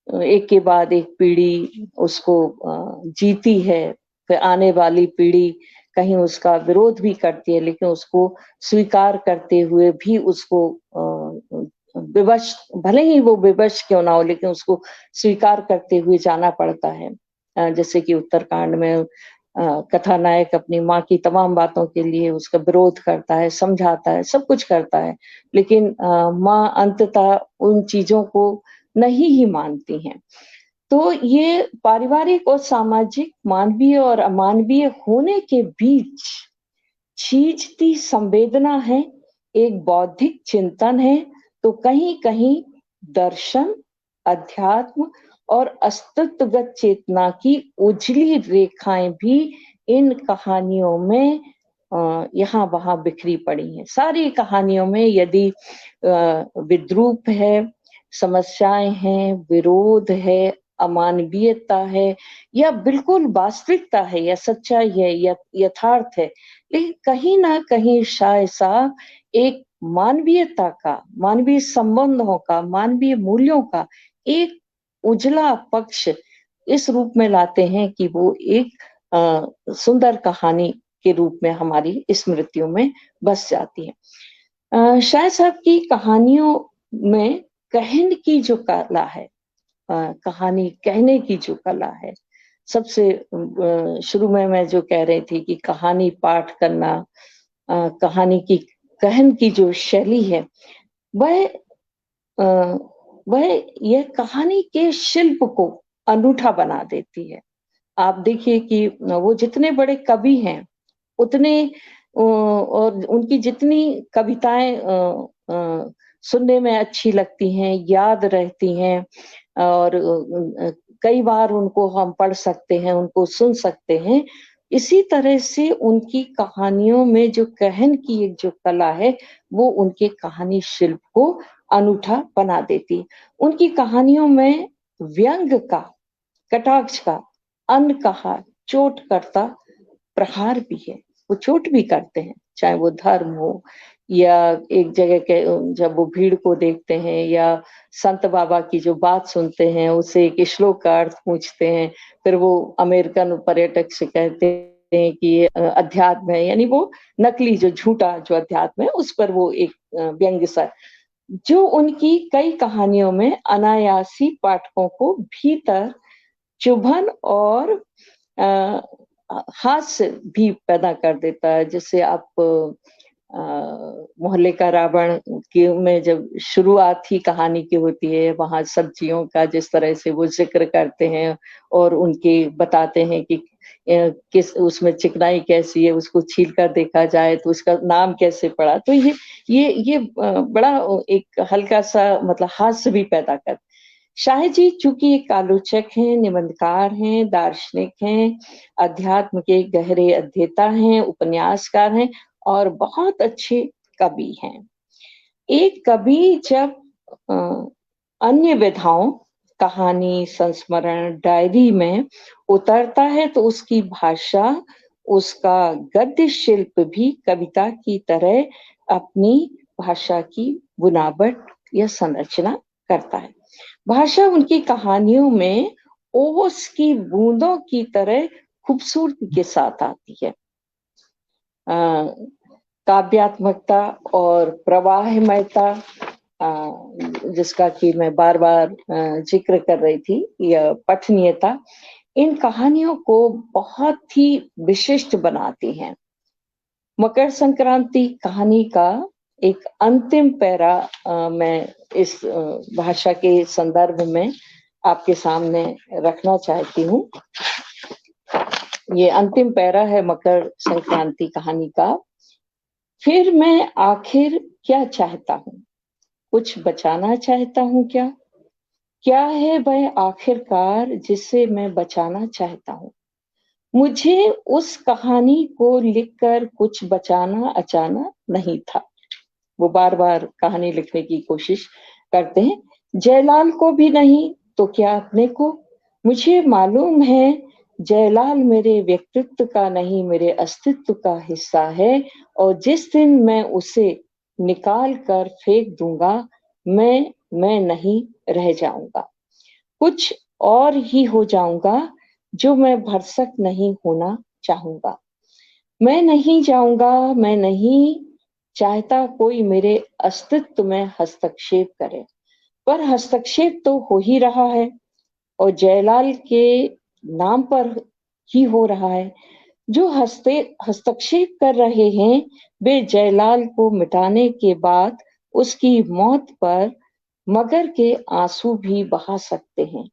एक के बाद एक पीढ़ी उसको जीती है, फिर आने वाली पीढ़ी कहीं उसका विरोध भी करती है लेकिन उसको स्वीकार करते हुए भी उसको विवश, भले ही वो विवश क्यों ना हो लेकिन उसको स्वीकार करते हुए जाना पड़ता है। जैसे कि उत्तरकांड में कथानायक अपनी माँ की तमाम बातों के लिए उसका विरोध करता है, समझाता है, सब कुछ करता है, लेकिन माँ अंततः उन चीजों को नहीं ही मानती हैं। तो ये पारिवारिक और सामाजिक, मानवीय और अमानवीय होने के बीच छींचती संवेदना है, एक बौद्धिक चिंतन है, तो कहीं कहीं दर्शन, अध्यात्म और अस्तित्वगत चेतना की उजली रेखाएं भी इन कहानियों में यहाँ वहां बिखरी पड़ी हैं। सारी कहानियों में यदि विद्रूप है, समस्याएं हैं, विरोध है, अमानवीयता है या बिल्कुल वास्तविकता है या सच्चाई है या यथार्थ है, लेकिन कहीं ना कहीं शायद साहब एक मानवीयता का, मानवीय संबंधों का, मानवीय मूल्यों का एक उजला पक्ष इस रूप में लाते हैं कि वो एक सुंदर कहानी के रूप में हमारी स्मृतियों में बस जाती है। शायद साहब की कहानियों में कहने की जो कला है, कहानी कहने की जो कला है, सबसे शुरू में मैं जो कह रही थी कि कहानी पाठ करना, कहानी की कहन की जो शैली है वह यह कहानी के शिल्प को अनूठा बना देती है। आप देखिए कि वो जितने बड़े कवि हैं उतने और उनकी जितनी कविताएं सुनने में अच्छी लगती हैं, याद रहती हैं, और कई बार उनको हम पढ़ सकते हैं, उनको सुन सकते हैं। इसी तरह से उनकी कहानियों में जो कहन की एक जो कला है, वो उनके कहानी शिल्प को अनूठा बना देती है। उनकी कहानियों में व्यंग का, कटाक्ष का, अनकहा, चोट करता प्रहार भी है। वो चोट भी करते हैं, चाहे वो धर्म हो, या एक जगह के जब वो भीड़ को देखते हैं, या संत बाबा की जो बात सुनते हैं, उसे एक श्लोक का अर्थ पूछते हैं, फिर वो अमेरिकन पर्यटक से कहते हैं कि ये अध्यात्म है, यानी वो नकली जो झूठा जो अध्यात्म है, उस पर वो एक व्यंग्य सा, जो उनकी कई कहानियों में अनायासी पाठकों को भीतर चुभन और अ, हास्य भी पैदा कर देता है। जैसे आप मोहल्ले का रावण के में जब शुरुआत ही कहानी की होती है, वहाँ सब्जियों का जिस तरह से वो ज़िक्र करते हैं और उनके बताते हैं कि किस उसमें चिकनाई कैसी है, उसको छील कर देखा जाए तो उसका नाम कैसे पड़ा। तो ये बड़ा एक हल्का-सा मतलब हास्य भी पैदा कर। शाह जी चूँकि एक आलोचक हैं, निबंधकार हैं, दार्शनिक हैं, अध्यात्म के गहरे अध्येता हैं, उपन्यासकार हैं और बहुत अच्छे कवि हैं। एक कवि जब अ, अन्य विधाओं, कहानी, संस्मरण, डायरी में उतरता है तो उसकी भाषा, उसका गद्य शिल्प भी कविता की तरह अपनी भाषा की बुनावट या संरचना करता है। भाषा उनकी कहानियों में ओस की बूंदों की तरह खूबसूरती के साथ आती है। काव्यात्मकता और प्रवाहमयता, जिसका कि मैं बार-बार जिक्र कर रही थी, या पठनीयता, इन कहानियों को बहुत ही विशिष्ट बनाती हैं। मकर संक्रांति कहानी का एक अंतिम पैरा मैं इस भाषा के संदर्भ में आपके सामने रखना चाहती हूँ। ये अंतिम पैरा है मकर संक्रांति कहानी का। फिर मैं आखिर क्या चाहता हूँ? कुछ बचाना चाहता हूँ क्या? क्या है वह आखिरकार जिसे मैं बचाना चाहता हूँ? मुझे उस कहानी को लिखकर कुछ बचाना अचाना नहीं था। वो बार-बार कहानी लिखने की कोशिश करते हैं। जयलाल को भी नहीं तो क्या अपने को? मुझे मालूम है जयलाल मेरे व्यक्तित्व का नहीं, मेरे अस्तित्व का हिस्सा है, और जिस दिन मैं उसे निकाल कर फेंक दूँगा, मैं नहीं रह जाऊँगा। कुछ और ही हो जाऊँगा, जो मैं भरसक नहीं होना चाहूँगा। मैं नहीं जाऊँगा, मैं नहीं चाहता कोई मेरे अस्तित्व में हस्तक्षेप करे, पर हस्तक्षेप तो हो ही रहा है, और जयलाल के नाम पर ही हो रहा है। जो हस्तक्षेप कर रहे हैं, वे जयलाल को मिटाने के बाद उसकी मौत पर मगर के आंसू भी बहा सकते हैं।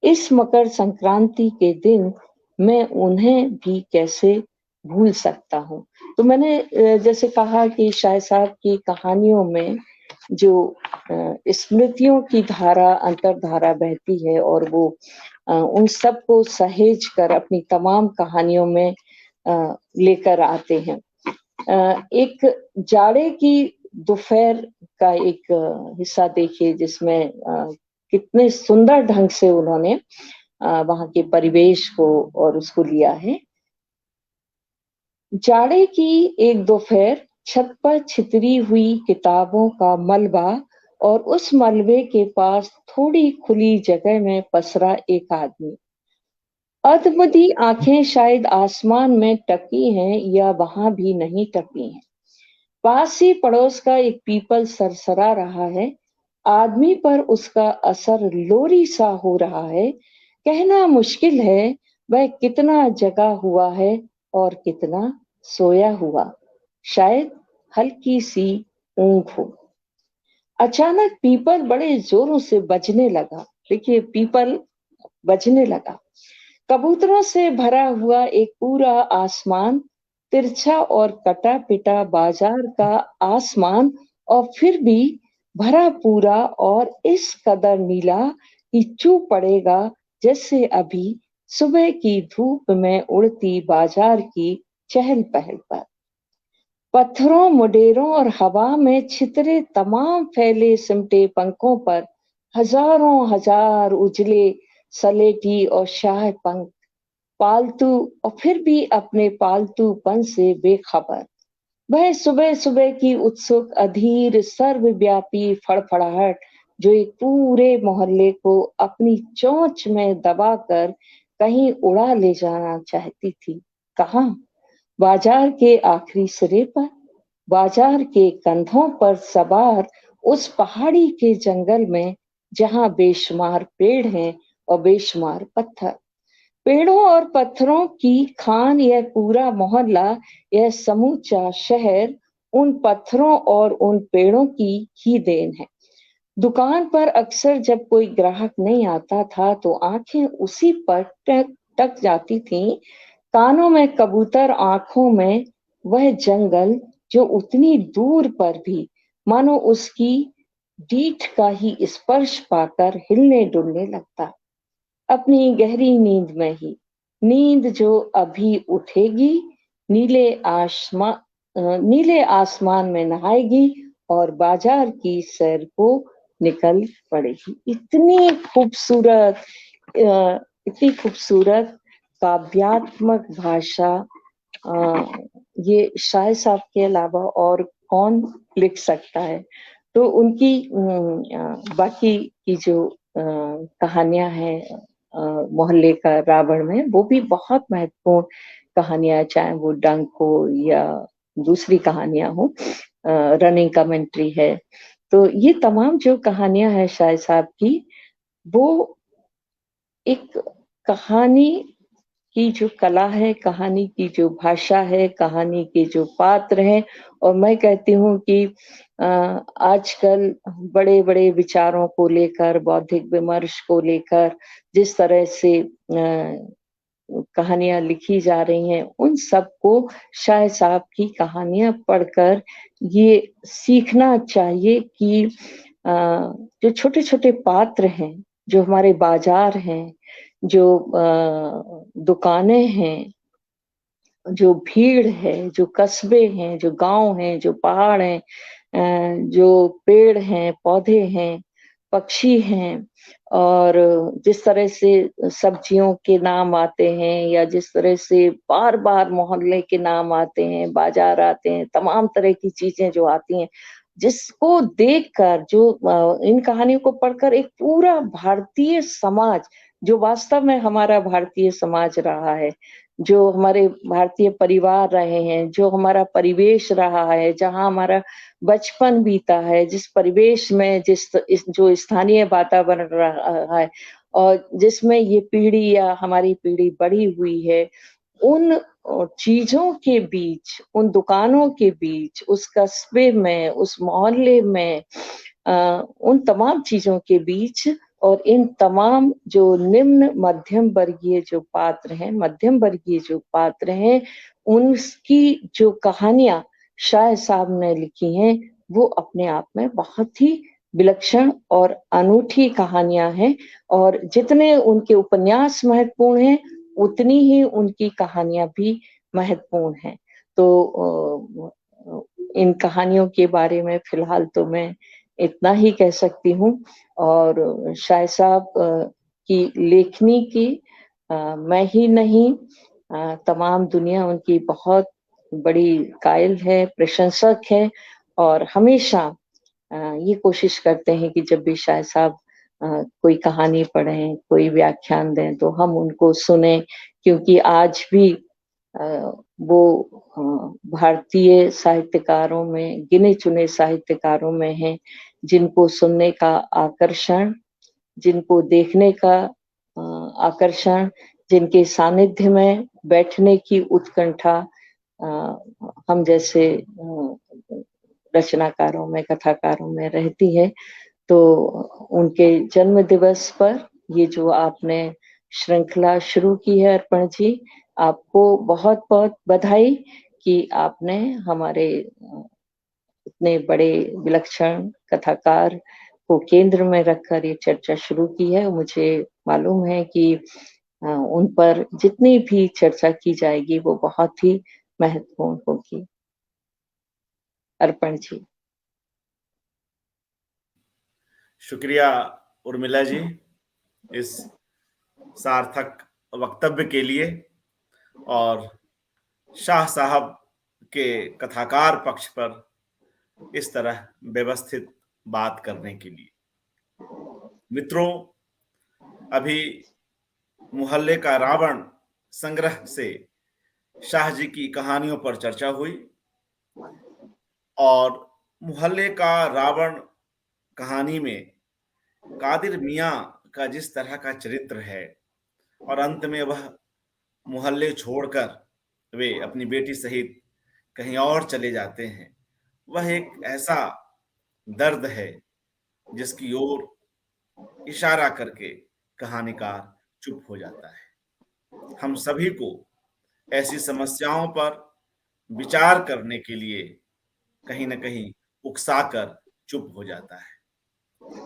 इस मकर संक्रांति के दिन मैं उन्हें भी कैसे भूल सकता हूँ। तो मैंने जैसे कहा कि शाह साहब की कहानियों में जो स्मृतियों की धारा, अंतर्धारा बहती है, और वो उन सबको सहेज कर अपनी तमाम कहानियों में लेकर आते हैं। एक जाड़े की दोपहर का एक हिस्सा देखिए, जिसमें कितने सुंदर ढंग से उन्होंने वहाँ के परिवेश को और उसको लिया है। जाड़े की एक दोपहर, छत पर छितरी हुई किताबों का मलबा, और उस मलबे के पास थोड़ी खुली जगह में पसरा एक आदमी। अधमदी आंखें शायद आसमान में टकी हैं या वहां भी नहीं टकी हैं। पास ही पड़ोस का एक पीपल सरसरा रहा है। आदमी पर उसका असर लोरी सा हो रहा है। कहना मुश्किल है वह कितना जगा हुआ है और कितना सोया हुआ। शायद हल्की सी ऊंघ हो। अचानक पीपल बड़े जोरों से बजने लगा। देखिए, पीपल बजने लगा। कबूतरों से भरा हुआ एक पूरा आसमान तिरछा और कटा पिटा बाजार का आसमान, और फिर भी भरा पूरा और इस कदर नीला कि चू पड़ेगा जैसे अभी सुबह की धूप में उड़ती बाजार की चहल पहल पर। पत्थरों, मुडेरों और हवा में छितरे तमाम फैले सिमटे पंखों पर हजारों हजार उजले सलेटी और शाह पंख, पालतू और फिर भी अपने पालतूपन से बेखबर। वह सुबह सुबह की उत्सुक अधीर सर्वव्यापी फड़फड़ाहट जो एक पूरे मोहल्ले को अपनी चोंच में दबाकर कहीं उड़ा ले जाना चाहती थी। कहाँ? बाजार के आखिरी सिरे पर, बाजार के कंधों पर सवार उस पहाड़ी के जंगल में जहां बेशुमार पेड़ हैं और बेशुमार पत्थर। पेड़ों और पत्थरों की खान यह पूरा मोहल्ला, यह समूचा शहर उन पत्थरों और उन पेड़ों की ही देन है। दुकान पर अक्सर जब कोई ग्राहक नहीं आता था तो आंखें उसी पर टक जाती थीं, कानों में कबूतर, आंखों में वह जंगल जो उतनी दूर पर भी मानो उसकी डीठ का ही स्पर्श पाकर हिलने डुलने लगता। अपनी गहरी नींद में ही, नींद जो अभी उठेगी, नीले आसमान में नहाएगी और बाजार की सैर को निकल पड़ेगी। इतनी खूबसूरत काव्यात्मक भाषा ये शायर साहब के अलावा और कौन लिख सकता है। तो उनकी बाकी की जो कहानियां हैं मोहल्ले का रावण में, वो भी बहुत महत्वपूर्ण कहानियां, चाहे वो डंक हो या दूसरी कहानियां हो, रनिंग कमेंट्री है। तो ये तमाम जो कहानियां हैं शायर साहब की, वो एक कहानी की जो कला है, कहानी की जो भाषा है, कहानी के जो पात्र हैं, और मैं कहती हूँ कि आजकल बड़े-बड़े विचारों को लेकर, बौद्धिक विमर्श को लेकर जिस तरह से कहानियां लिखी जा रही हैं, उन सबको शायर साहब की कहानियां पढ़कर ये सीखना चाहिए कि जो छोटे-छोटे पात्र हैं, जो हमारे बाजार हैं, जो दुकानें हैं, जो भीड़ है, जो कस्बे हैं, जो गांव हैं, जो पहाड़ हैं, जो पेड़ हैं, पौधे हैं, पक्षी हैं, और जिस तरह से सब्जियों के नाम आते हैं, या जिस तरह से बार-बार मोहल्ले के नाम आते हैं, बाजार आते हैं, तमाम तरह की चीजें जो आती हैं, जिसको देखकर, जो इन कहानियों को पढ़कर एक पूरा भारतीय समाज, जो वास्तव में हमारा भारतीय समाज रहा है, जो हमारे भारतीय परिवार रहे हैं, जो हमारा परिवेश रहा है, जहाँ हमारा बचपन बीता है, जिस परिवेश में जो स्थानीय वातावरण रहा है और जिसमें ये पीढ़ी या हमारी पीढ़ी बढ़ी हुई है, उन चीजों के बीच, उन दुकानों के बीच, उस कस्बे में, उस मोहल्ले में, उन तमाम चीजों के बीच और इन तमाम जो निम्न मध्यम वर्गीय जो पात्र हैं, मध्यम वर्गीय जो पात्र हैं, उनकी जो कहानियां शायर साहब ने लिखी हैं, वो अपने आप में बहुत ही विलक्षण और अनूठी कहानियां हैं। और जितने उनके उपन्यास महत्वपूर्ण हैं, उतनी ही उनकी कहानियां भी महत्वपूर्ण हैं। तो इन कहानियों के बारे में फिलहाल तो मैं इतना ही कह सकती हूँ। और शायर साहब की लेखनी की मैं ही नहीं, तमाम दुनिया उनकी बहुत बड़ी कायल है, प्रशंसक है, और हमेशा ये कोशिश करते हैं कि जब भी शायर साहब कोई कहानी पढ़ें, कोई व्याख्यान दें, तो हम उनको सुने, क्योंकि आज भी वो भारतीय साहित्यकारों में, गिने चुने साहित्यकारों में हैं, जिनको सुनने का आकर्षण, जिनको देखने का आकर्षण, जिनके सानिध्य में बैठने की उत्कंठा हम जैसे रचनाकारों में, कथाकारों में रहती है। तो उनके जन्म दिवस पर ये जो आपने श्रृंखला शुरू की है अर्पण जी, आपको बहुत-बहुत बधाई कि आपने हमारे इतने बड़े विलक्षण कथाकार को केंद्र में रखकर ये चर्चा शुरू की है। मुझे मालूम है कि उन पर जितनी भी चर्चा की जाएगी वो बहुत ही महत्वपूर्ण होगी। अर्पण जी। शुक्रिया उर्मिला जी इस सार्थक वक्तव्य के लिए और शाह साहब के कथाकार पक्ष पर इस तरह व्यवस्थित बात करने के लिए। मित्रों, अभी मुहल्ले का रावण संग्रह से शाह जी की कहानियों पर चर्चा हुई और मुहल्ले का रावण कहानी में कादिर मियां का जिस तरह का चरित्र है और अंत में वह मुहल्ले छोड़कर वे अपनी बेटी सहित कहीं और चले जाते हैं, वह एक ऐसा दर्द है जिसकी ओर इशारा करके कहानीकार चुप हो जाता है। हम सभी को ऐसी समस्याओं पर विचार करने के लिए कहीं न कहीं उकसाकर चुप हो जाता है।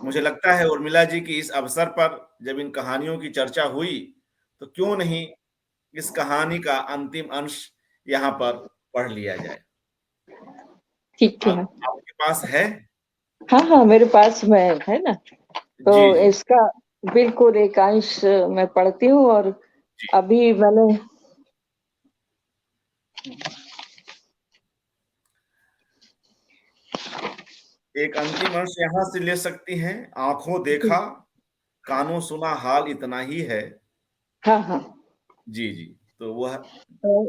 मुझे लगता है उर्मिला जी की इस अवसर पर जब इन कहानियों की चर्चा हुई तो क्यों नहीं इस कहानी का अंतिम अंश यहाँ पर पढ़ लिया जाए। ठीक है। आपके पास है? हाँ, मेरे पास में है ना। तो जी, जी। इसका बिल्कुल एक अंश मैं पढ़ती हूँ और जी। अभी मैंने एक अंतिम अंश यहाँ से ले सकती हैं। आंखों देखा, कानों सुना, हाल इतना ही है। हाँ। जी, जी। तो वह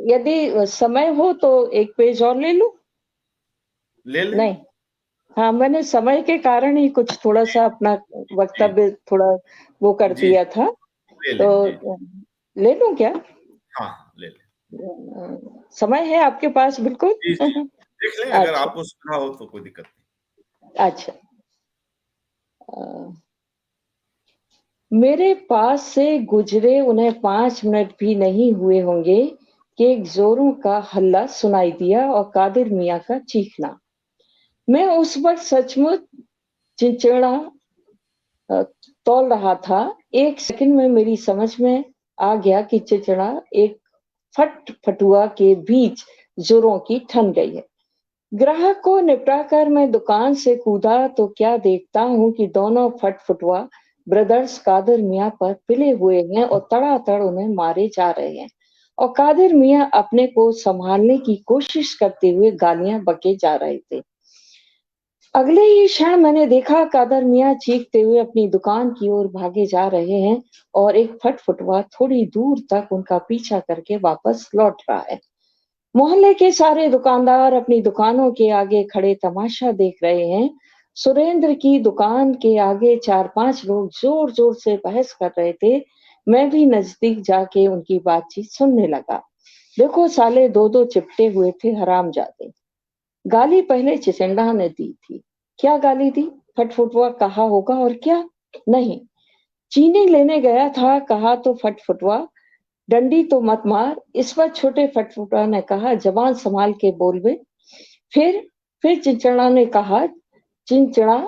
यदि समय हो तो एक पेज और ले लूं? ले लें। नहीं। हाँ, मैंने समय के कारण ही कुछ थोड़ा-सा अपना जी, वक्तव्य थोड़ा वो कर जी, दिया था। ले तो लें। जी, जी। ले लूं क्या? हाँ, हाँ, ले लें। समय है आपके पास बिल्कुल? जी, जी। देख लें अगर अच्छा, आपको सुविधा हो तो कोई दिक्कत नहीं। अच्छा। अ, मेरे पास से गुजरे उन्हें 5 मिनट भी नहीं हुए होंगे कि एक ज़ोरों का हल्ला सुनाई दिया और कादिर मियाँ का चीखना। मैं उस वक़्त सचमुच चिंचिड़ा अ, तौल रहा था। 1 सेकंड में मेरी समझ में आ गया कि चिचड़ा एक फट-फटुआ के बीच ज़ोरों की ठन गई है। ग्राहक को निपटाकर मैं दुकान से कूदा तो क्या देखता हूँ कि दोनों फट-फटुआ ब्रदर्स कादिर मियाँ पर पिले हुए हैं और तड़ातड़ उन्हें मारे जा रहे हैं और कादिर मियाँ अपने को संभालने की कोशिश करते हुए गालियाँ बके जा रहे थे। अगले ही क्षण मैंने देखा कादर मियाँ चीखते हुए अपनी दुकान की ओर भागे जा रहे हैं और एक फट-फटुआ थोड़ी दूर तक उनका पीछा करके वापस लौट रहा है। मोहल्ले के सारे दुकानदार अपनी दुकानों के आगे खड़े तमाशा देख रहे हैं। सुरेंद्र की दुकान के आगे 4-5 लोग जोर-जोर से बहस कर रहे थे। मैं भी नजदीक जाके उनकी बातचीत सुनने लगा। देखो साले 2-2 चिपटे हुए थे हरामजादे। गाली पहले चिचिंडा ने दी थी। क्या गाली दी? फट-फुटुआ कहा होगा और क्या? नहीं। चीनी लेने गया था, कहा तो फट-फुटुआ, डंडी तो मत मार। इस पर छोटे फट-फुटुआ ने कहा, जबान संभाल के बोल बे। फिर फिर चिंचिड़ा ने कहा, चिंचिड़ा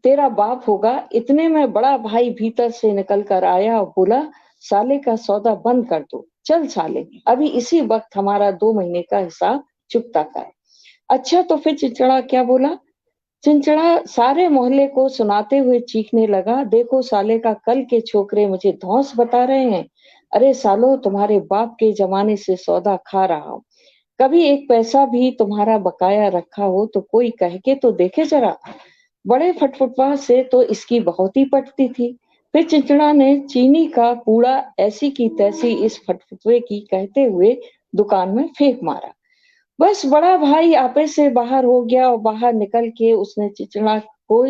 तेरा बाप होगा। इतने में बड़ा भाई भीतर से निकल कर आया और बोला, साले का सौदा बंद कर दो। चल साले, अभी इसी वक्त हमारा 2 महीने का हिसाब चुकता कर। अच्छा तो फिर चिंचिड़ा क्या बोला? चिंचिड़ा सारे मोहल्ले को सुनाते हुए चीखने लगा, देखो साले का कल के छोकरे मुझे धौंस बता रहे हैं। अरे सालो तुम्हारे बाप के जमाने से सौदा खा रहा हूँ। कभी एक पैसा भी तुम्हारा बकाया रखा हो तो कोई कह के तो देखे जरा। बड़े फटफुटवा से तो इसकी बहुत ही पटती थी। फिर चिंचिड़ा ने चीनी का कूड़ा ऐसी की तैसी इस फटफुटवे की कहते हुए दुकान में फेंक मारा। बस बड़ा भाई आपे से बाहर हो गया और बाहर निकल के उसने चिचड़ा को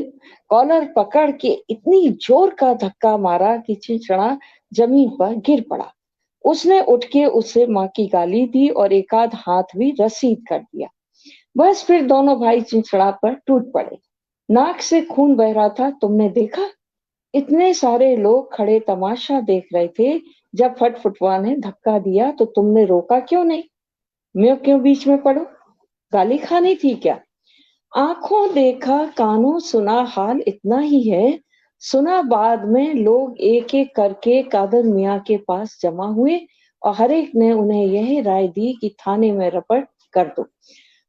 कॉलर पकड़ के इतनी जोर का धक्का मारा कि चिचड़ा जमीन पर गिर पड़ा। उसने उठ के उसे माँ की गाली दी और एक आध हाथ भी रसीद कर दिया। बस फिर दोनों भाई चिंचड़ा पर टूट पड़े। नाक से खून बह रहा था। तुमने देखा? इतने सारे लोग खड़े तमाशा देख रहे थे। जब फटफुटवा ने धक्का दिया तो तुमने रोका क्यों नहीं? मैं क्यों बीच में पढूं? गाली खानी थी क्या? आंखों देखा कानों सुना हाल इतना ही है। सुना बाद में लोग एक एक करके कादर मियाँ के पास जमा हुए और हर एक ने उन्हें यही राय दी कि थाने में रपट कर दो।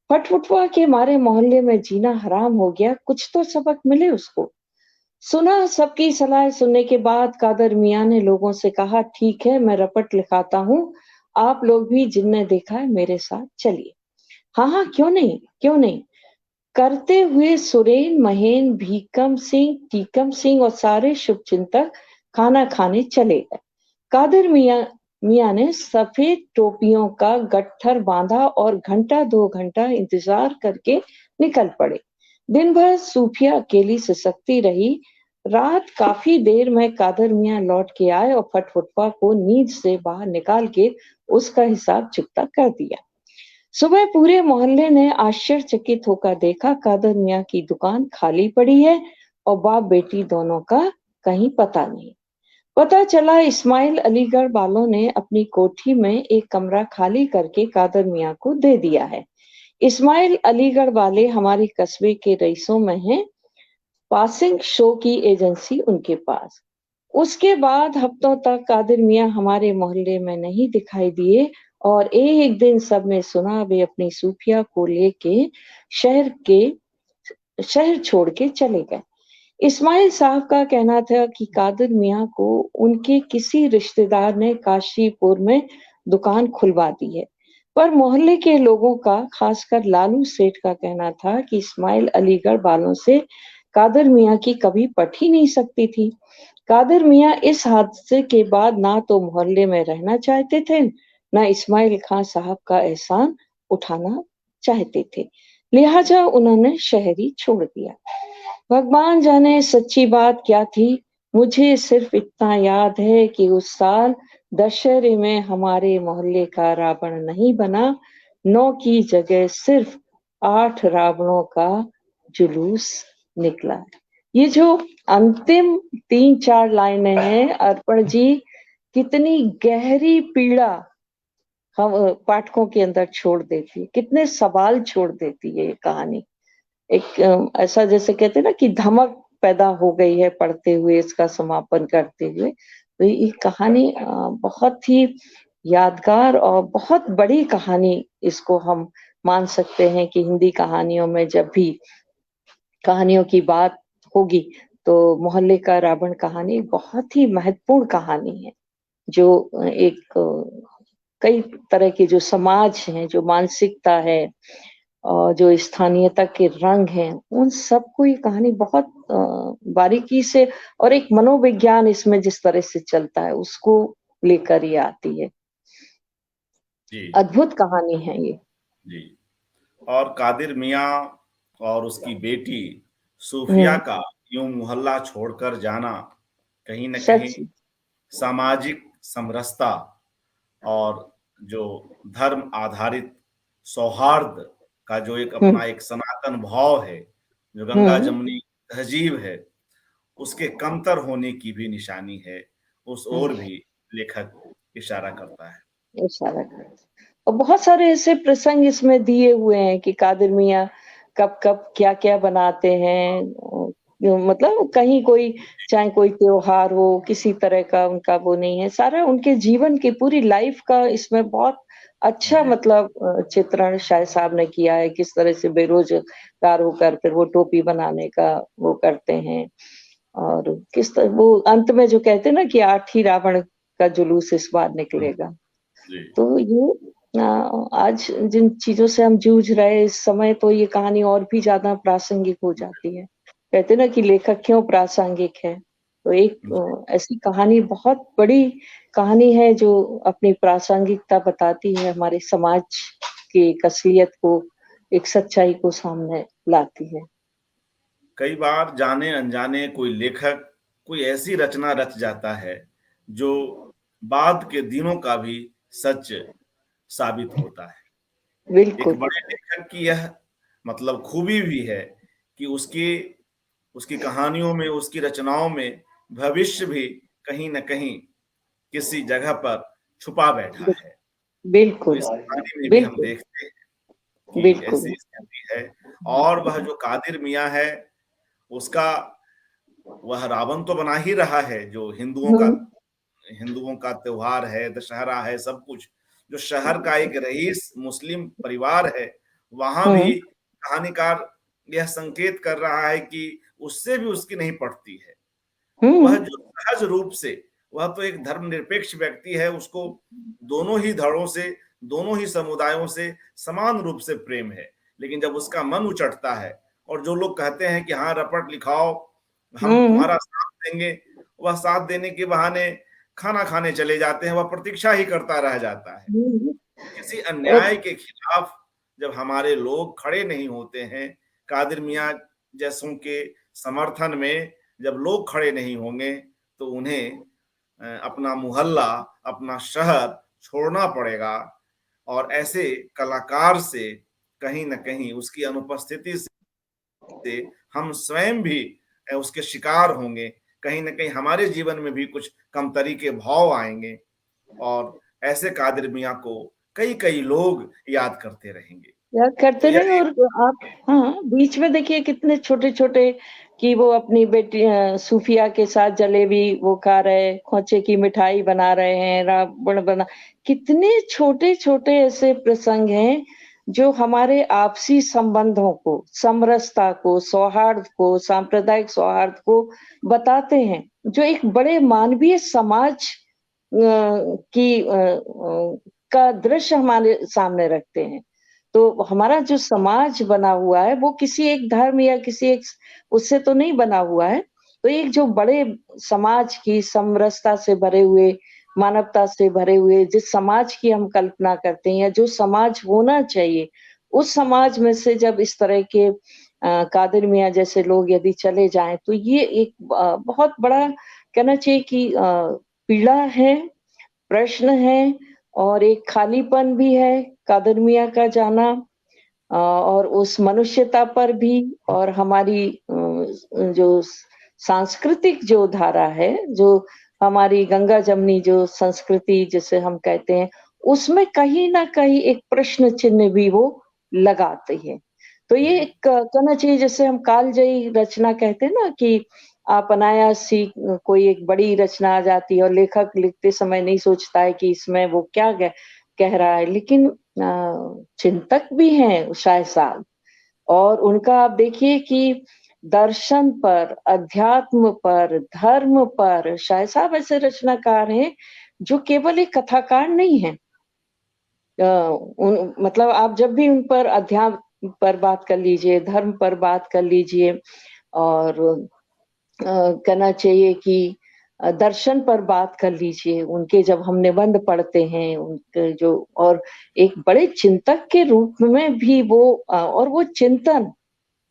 फटफुटवा के मारे मोहल्ले में जीना हराम हो गया, कुछ तो सबक मिले उसको। सुना सबकी सलाह सुनने के बाद कादर मियाँ ने लोगों से कहा, ठीक है मैं रपट लिखाता हूँ, आप लोग भी जिनने देखा है मेरे साथ चलिए। हाँ हाँ, क्यों नहीं, क्यों नहीं करते हुए सुरेन, महेन, भीकम सिंह, टीकम सिंह और सारे शुभचिंतक खाना खाने चले गए। कादिर मियाँ ने सफेद टोपियों का गट्ठर बांधा और घंटा 2 घंटा इंतजार करके निकल पड़े। दिन भर सूफिया अकेली सिसकती रही। रात काफी देर में कादर मियाँ लौट के आए और फटफुटवा को नींद से बाहर निकाल के उसका हिसाब चुकता कर दिया। सुबह पूरे मोहल्ले ने आश्चर्यचकित होकर देखा, कादर मियाँ की दुकान खाली पड़ी है और बाप बेटी दोनों का कहीं पता नहीं। पता चला इस्माइल अलीगढ़ वालों ने अपनी कोठी में एक कमरा खाली करके कादर मियाँ को दे दिया है। इस्माइल अलीगढ़ वाले हमारे कस्बे के रईसों में हैं, पासिंग शो की एजेंसी उनके पास। उसके बाद हफ्तों तक कादिर मियाँ हमारे मोहल्ले में नहीं दिखाई दिए और एक दिन सबने सुना वे अपनी सूफिया को लेके शहर के शहर छोड़ के चले गए। इस्माइल साहब का कहना था कि कादिर मियाँ को उनके किसी रिश्तेदार ने काशीपुर में दुकान खुलवा दी है। पर मोहल्ले के लोगों का, खासकर लालू सेठ का कहना था कि इस्माइल अलीगढ़ वालों से कादिर मियाँ की कभी पट ही नहीं सकती थी। कादिर मियाँ इस हादसे के बाद ना तो मोहल्ले में रहना चाहते थे, ना इस्माइल खां साहब का एहसान उठाना चाहते थे। लिहाजा उन्होंने शहर ही छोड़ दिया। भगवान जाने सच्ची बात क्या थी। मुझे सिर्फ इतना याद है कि उस साल दशहरे में हमारे मोहल्ले का रावण नहीं बना, 9 की जगह सिर्फ 8 रावणों का जुलूस निकला। ये जो अंतिम 3-4 लाइनें हैं अर्पण जी, कितनी गहरी पीड़ा हम पाठकों के अंदर छोड़ देती है, कितने सवाल छोड़ देती है ये कहानी। एक ऐसा जैसे कहते हैं ना कि धमक पैदा हो गई है पढ़ते हुए, इसका समापन करते हुए। तो ये कहानी बहुत ही यादगार और बहुत बड़ी कहानी इसको हम मान सकते हैं कि हिंदी कहानियों में जब भी कहानियों की बात होगी तो मोहल्ले का रावण कहानी बहुत ही महत्वपूर्ण कहानी है, जो एक कई तरह के जो समाज हैं, जो मानसिकता है और जो स्थानीयता के रंग हैं, उन सबको ये कहानी बहुत बारीकी से और एक मनोविज्ञान इसमें जिस तरह से चलता है, उसको लेकर ये आती है। जी अद्भुत कहानी है ये। जी। और कादिर मियाँ और उसकी बेटी सूफिया हुँ, का यूं मोहल्ला छोड़कर जाना कहीं न कहीं सच। सामाजिक समरसता और जो धर्म आधारित सौहार्द का जो एक हुँ, अपना एक सनातन भाव है, जो गंगा हुँ, जमुनी तहजीब है, उसके कमतर होने की भी निशानी है। उस हुँ, ओर भी लेखक इशारा करता है। इशारा कर और बहुत सारे ऐसे प्रसंग इसमें दिए हुए हैं कि कादिर मियाँ कब-कब, क्या-क्या बनाते हैं। मतलब कहीं कोई चाहे कोई त्योहार हो, किसी तरह का उनका वो नहीं है। सारा उनके जीवन की पूरी लाइफ़ का इसमें बहुत अच्छा जी, मतलब चित्रण शाह साहब ने किया है। किस तरह से बेरोज़गार होकर फिर वो टोपी बनाने का वो करते हैं और किस तरह वो अंत में जो कहते हैं ना कि 8 ही रावण का जुलूस इस बार निकलेगा। जी, तो ये आज जिन चीज़ों से हम जूझ रहे हैं इस समय तो ये कहानी और भी ज़्यादा प्रासंगिक हो जाती है। कहते हैं ना कि लेखक क्यों प्रासंगिक है? तो एक जी। ऐसी कहानी बहुत बड़ी कहानी है जो अपनी प्रासंगिकता बताती है, हमारे समाज की एक असलियत को, एक सच्चाई को सामने लाती है। कई बार जाने-अनजाने कोई लेखक कोई ऐसी रचना रच जाता है, जो बाद के दिनों का भी सच साबित होता है। एक बिल्कुल, बड़े लेखक की यह मतलब खूबी भी है कि उसकी उसकी कहानियों में, उसकी रचनाओं में भविष्य भी कहीं न कहीं किसी जगह पर छुपा बैठा बिल है। तो बिल्कुल, इस कहानी में भी हम बिल्कुल, देखते हैं कि बिल्कुल। ऐसी स्थिति है। और वह जो कादिर मियाँ है, उसका वह रावण तो बना ही रहा है, जो हुँ, हिंदुओं का त्योहार है, दशहरा है, सब कुछ। जो शहर का एक रईस मुस्लिम परिवार है, वहां हुँ, भी कहानीकार यह संकेत कर रहा है कि उससे भी उसकी नहीं पड़ती है। वह हुँ, जो सहज रूप से, वह तो एक धर्मनिरपेक्ष व्यक्ति है, उसको दोनों ही धड़ों से, दोनों ही समुदायों से समान रूप से प्रेम है। लेकिन जब उसका मन उचटता है और जो लोग कहते हैं कि हाँ रपट लिखाओ, हम हुँ, तुम्हारा साथ देंगे, वह साथ देने के बहाने खाना खाने चले जाते हैं, वह प्रतीक्षा ही करता रह जाता है। हुँ, किसी एक अन्याय के खिलाफ जब हमारे लोग खड़े नहीं होते हैं, कादिर मियाँ जैसों के समर्थन में जब लोग खड़े नहीं होंगे, तो उन्हें अपना मोहल्ला, अपना शहर छोड़ना पड़ेगा। और ऐसे कलाकार से कहीं न कहीं उसकी अनुपस्थिति से हम स्वयं भी उसके शिकार होंगे। कहीं न कहीं हमारे जीवन में भी कुछ कमतरी के भाव आएँगे और ऐसे कादिर मियाँ को कई-कई लोग याद करते रहेंगे। याद तो करते यह रहे एक और आप हाँ, बीच में देखिए कितने छोटे-छोटे कि वो अपनी बेटी सूफिया के साथ जलेबी वो खा रहे, खोचे की मिठाई बना रहे हैं, रावण बना कितने छोटे-छोटे ऐसे प्रसंग हैं, जो हमारे आपसी संबंधों को, समरसता को, सौहार्द को, सांप्रदायिक सौहार्द को बताते हैं, जो एक बड़े मानवीय समाज का दृश्य हमारे सामने रखते हैं। तो हमारा जो समाज बना हुआ है, वो किसी एक धर्म या किसी एक उससे तो नहीं बना हुआ है। तो एक जो बड़े समाज की समरसता से भरे हुए, मानवता से भरे हुए जिस समाज की हम कल्पना करते हैं या जो समाज होना चाहिए, उस समाज में से जब इस तरह के कादिर मियाँ जैसे लोग यदि चले जाएँ, तो ये एक बहुत बड़ा कहना चाहिए कि पीड़ा है, प्रश्न है और एक खालीपन भी है, कादिर मियाँ का जाना और उस मनुष्यता पर भी और हमारी जो सांस्कृतिक जो धारा है, जो हमारी गंगा-जमनी जो संस्कृति जिसे हम कहते हैं, उसमें कहीं न कहीं एक प्रश्न चिन्ह भी वो लगाते हैं। तो ये जी, एक कहना चाहिए जैसे हम कालजयी रचना कहते हैं ना कि आप अनायास ही कोई एक बड़ी रचना आ जाती है और लेखक लिखते समय नहीं सोचता है कि इसमें वो क्या कह रहा है। लेकिन चिंतक भी हैं शाह साहब और उनका आप देखिए कि दर्शन पर, अध्यात्म पर, धर्म पर शाह साहब ऐसे रचनाकार हैं, जो केवल एक कथाकार नहीं हैं। उन मतलब आप जब भी उन पर अध्यात्म पर बात कर लीजिए, धर्म पर बात कर लीजिए और कहना चाहिए कि दर्शन पर बात कर लीजिए, उनके जब हम निबंध पढ़ते हैं, उनके जो और एक बड़े चिंतक के रूप में भी वो और वो चिंतन